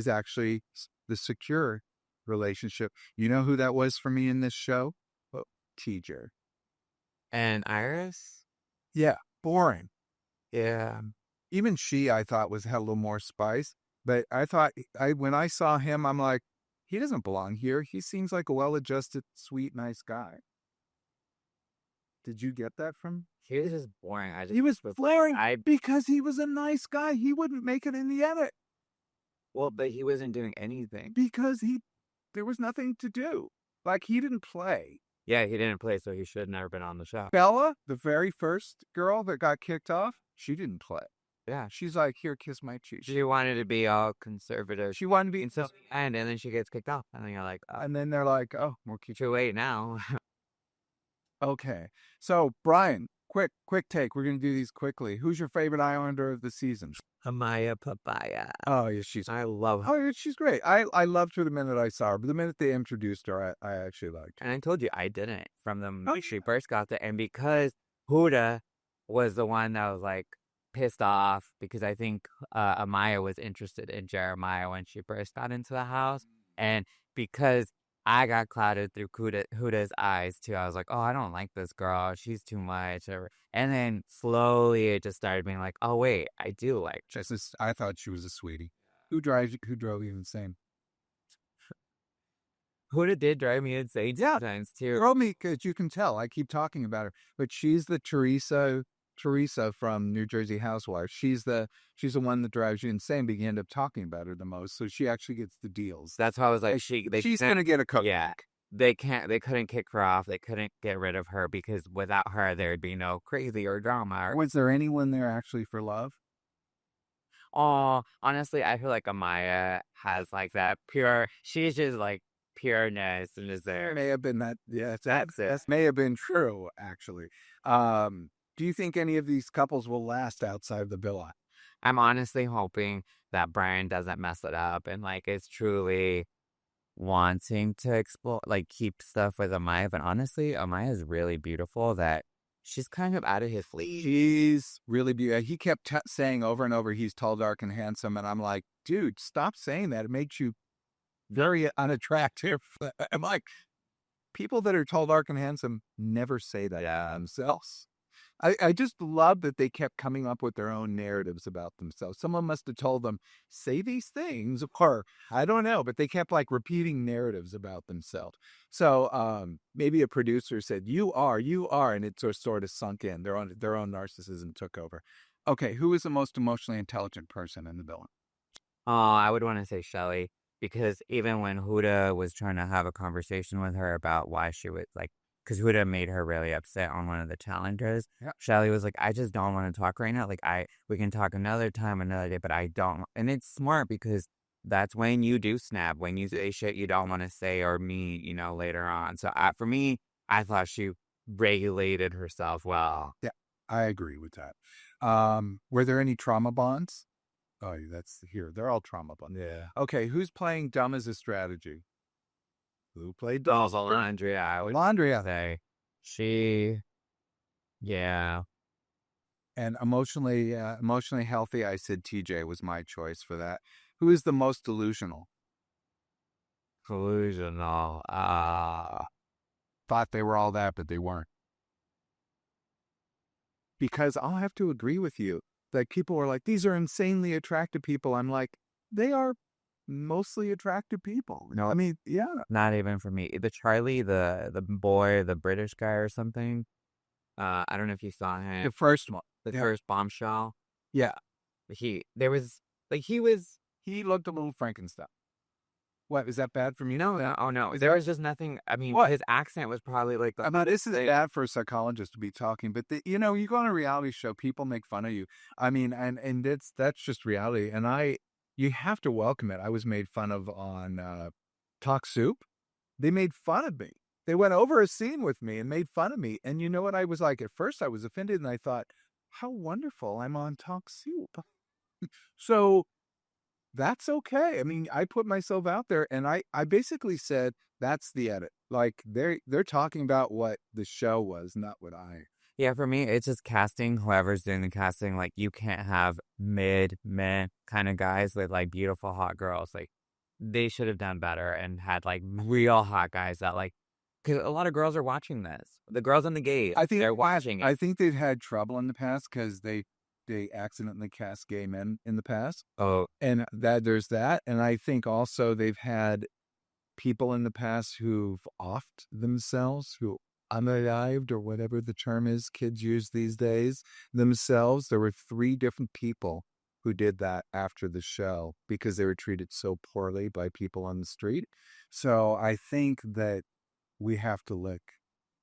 actually the secure relationship. You know who that was for me in this show? Oh, TJ. And Iris? Yeah, boring. Yeah. Even she, I thought, had a little more spice. But I thought, when I saw him, I'm like, he doesn't belong here. He seems like a well-adjusted, sweet, nice guy. Did you get that from? He was just boring. He was flaring because he was a nice guy. He wouldn't make it in the edit well, but he wasn't doing anything. because there was nothing to do. Like, he didn't play. Yeah, he didn't play, so he should have never been on the show. Bella, the very first girl that got kicked off, she didn't play. Yeah. She's like, here, kiss my cheek. She wanted to be all conservative. She wanted to be. Until the end, and then she gets kicked off. And then you're like, oh, And then they're like, oh, we'll keep. too late now. Okay. So, Bryan, quick take. We're going to do these quickly. Who's your favorite Islander of the season? Amaya Papaya. Oh, yeah, I love her. Oh, yeah, she's great. I loved her the minute I saw her, but the minute they introduced her, I actually liked her. And I told you I didn't from the when she first got there. And because Huda was the one that was like pissed off because I think Amaya was interested in Jeremiah when she first got into the house. And because I got clouded through Huda's eyes too. I was like, oh, I don't like this girl. She's too much. And then slowly it just started being like, oh, wait, I do like her. I thought she was a sweetie. Who drove you insane? Huda did drive me insane sometimes too. Girl, me, because you can tell. I keep talking about her, but she's the Teresa from New Jersey Housewives. She's the one that drives you insane, but you end up talking about her the most. So she actually gets the deals. That's why I was like, she's gonna get a cook. Yeah, they couldn't kick her off. They couldn't get rid of her because without her, there'd be no crazy or drama. Was there anyone there actually for love? Oh, honestly, I feel like Amaya has like that pure. She's just like pureness and is there. May have been that. Yeah, that may have been true actually. Do you think any of these couples will last outside the villa? I'm honestly hoping that Bryan doesn't mess it up and like is truly wanting to explore, like keep stuff with Amaya. But honestly, Amaya is really beautiful that she's kind of out of his league. She's really beautiful. He kept saying over and over, he's tall, dark, and handsome. And I'm like, dude, stop saying that. It makes you very unattractive. I'm like, people that are tall, dark, and handsome never say that themselves. I just love that they kept coming up with their own narratives about themselves. Someone must have told them, say these things, or I don't know, but they kept like repeating narratives about themselves. So maybe a producer said, you are, and it sort of sunk in. Their own narcissism took over. Okay, who is the most emotionally intelligent person in the villain? Oh, I would want to say Shelly, because even when Huda was trying to have a conversation with her about why she would like, because Huda made her really upset on one of the challengers. Yeah. Shelly was like, I just don't want to talk right now. Like, we can talk another time, another day, but I don't. And it's smart because that's when you do snap, when you say shit you don't want to say or mean, later on. So for me, I thought she regulated herself well. Yeah, I agree with that. Were there any trauma bonds? Oh, that's here. They're all trauma bonds. Yeah. Okay, who's playing dumb as a strategy? Who played dumb? Oh, Landria. I would say yeah. And emotionally healthy, I said TJ was my choice for that. Who is the most delusional? Delusional. Thought they were all that, but they weren't. Because I'll have to agree with you. Like, people are like, these are insanely attractive people. I'm like, they are mostly attractive people. No, I mean, yeah. Not even for me. The Charlie, the boy, the British guy or something. I don't know if you saw him. The first one. The first bombshell. Yeah. He looked a little Frankenstein. What, is that bad for me? No, oh no. There was just nothing. I mean, his accent was probably like. This is bad for a psychologist to be talking, but you go on a reality show, people make fun of you. I mean, and that's just reality. And you have to welcome it. I was made fun of on Talk Soup. They made fun of me. They went over a scene with me and made fun of me. And you know what I was like? At first I was offended and I thought, how wonderful, I'm on Talk Soup. So that's okay. I mean, I put myself out there and I basically said, that's the edit. Like they're talking about what the show was, not what I. Yeah, for me, it's just casting, whoever's doing the casting, like, you can't have meh kinda guys with, like, beautiful, hot girls, like, they should have done better and had, like, real hot guys that, like, because a lot of girls are watching this. The girls in the gate, I think they're watching it. I think they've had trouble in the past because they accidentally cast gay men in the past, Oh, and that there's that, and I think also they've had people in the past who've offed themselves, who unalived or whatever the term is kids use these days themselves. There were 3 different people who did that after the show because they were treated so poorly by people on the street. So I think that we have to look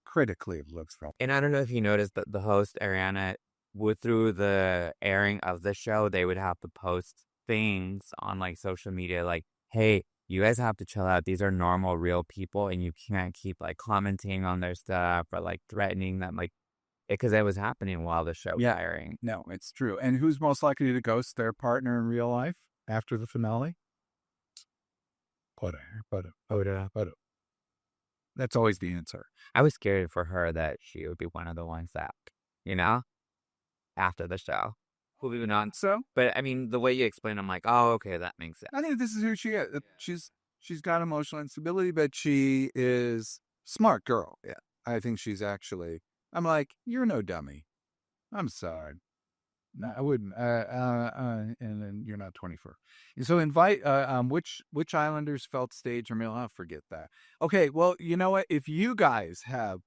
critically at looks for. and I don't know if you noticed that the host, Ariana, would through the airing of the show, they would have to post things on, like, social media, like, "Hey, you guys have to chill out. These are normal, real people, and you can't keep, like, commenting on their stuff or, like, threatening them," like, because it was happening while the show was Yeah, airing. no, it's true. And who's most likely to ghost their partner in real life after the finale? Hoda. That's always the answer. I was scared for her that she would be one of the ones that, you know, after the show. Moving on. So But, I mean, the way you explained, I'm like, "Oh, okay, that makes sense." I think this is who she is. She's got emotional instability, but she is smart girl. Yeah, I think she's actually. I'm like, you're no dummy. I'm sorry. No, I wouldn't. And then you're not 24. So invite. Which Islanders felt stage or meal? I'll forget that. Okay. Well, you know what? If you guys have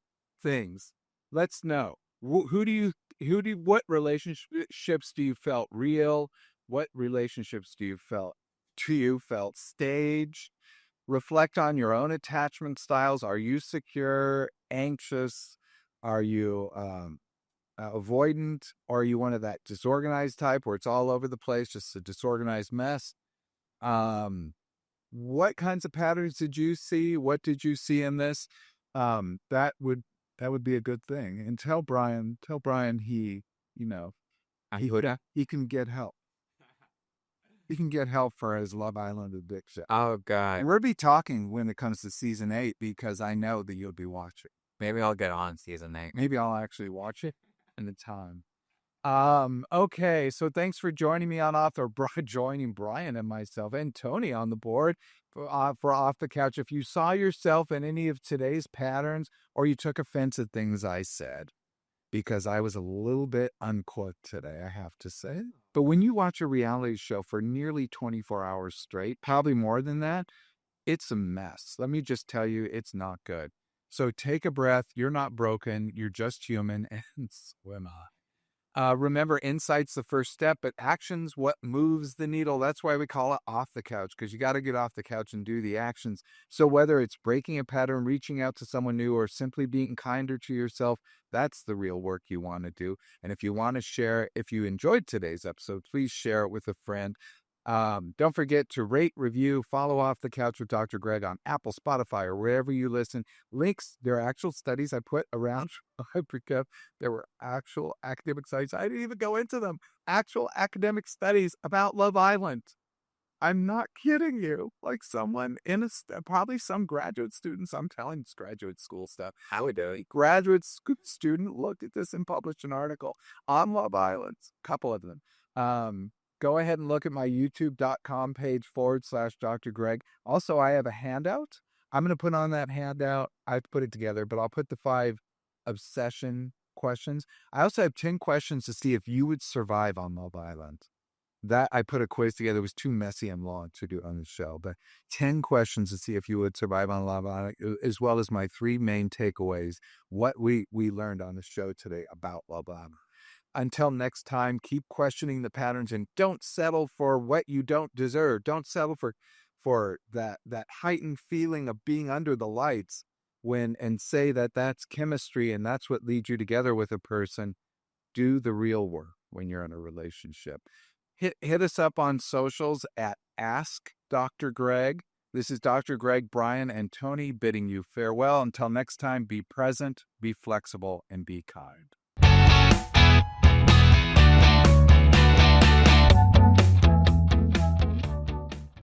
things, let's know. Who do you? What relationships do you felt real? What relationships do you felt staged? Reflect on your own attachment styles. Are you secure, anxious? Are you avoidant, or are you one of that disorganized type where it's all over the place, just a disorganized mess? Um, what kinds of patterns did you see? What did you see in this? That would be a good thing. And tell Bryan he, you know, he can get help. He can get help for his Love Island addiction. Oh, God. And we'll be talking when it comes to season 8 because I know that you'll be watching. Maybe I'll get on season 8. Maybe I'll actually watch it in the time. Okay, so thanks for joining me on joining Bryan and myself and Tony on the board for Off the Couch. If you saw yourself in any of today's patterns or you took offense at things I said, because I was a little bit unquote today, I have to say. But when you watch a reality show for nearly 24 hours straight, probably more than that, it's a mess. Let me just tell you, it's not good. So take a breath. You're not broken. You're just human and swim on. Remember, insight's the first step, but action's what moves the needle. That's why we call it off the couch, because you got to get off the couch and do the actions. So whether it's breaking a pattern, reaching out to someone new, or simply being kinder to yourself, that's the real work you want to do. And if you want to share, if you enjoyed today's episode, please share it with a friend. Don't forget to rate, review, follow Off the Couch with Dr. Greg on Apple, Spotify, or wherever you listen. Links, there are actual studies I put around Hypercup. There were actual academic studies. I didn't even go into them. Actual academic studies about Love Island. I'm not kidding you. Like someone probably some graduate students, I'm telling you, it's graduate school stuff. I would do it. Student looked at this and published an article on Love Island, a couple of them. Go ahead and look at my youtube.com page /Dr. Greg. Also, I have a handout. I'm going to put on that handout. I've put it together, but I'll put the 5 obsession questions. I also have 10 questions to see if you would survive on Love Island. That I put a quiz together. It was too messy and long to do on the show, but 10 questions to see if you would survive on Love Island, as well as my 3 main takeaways, what we learned on the show today about Love Island. Until next time, keep questioning the patterns and don't settle for what you don't deserve. Don't settle for that heightened feeling of being under the lights and say that that's chemistry and that's what leads you together with a person. Do the real work when you're in a relationship. Hit us up on socials at Ask Dr. Greg. This is Dr. Greg, Bryan, and Tony bidding you farewell. Until next time, be present, be flexible, and be kind.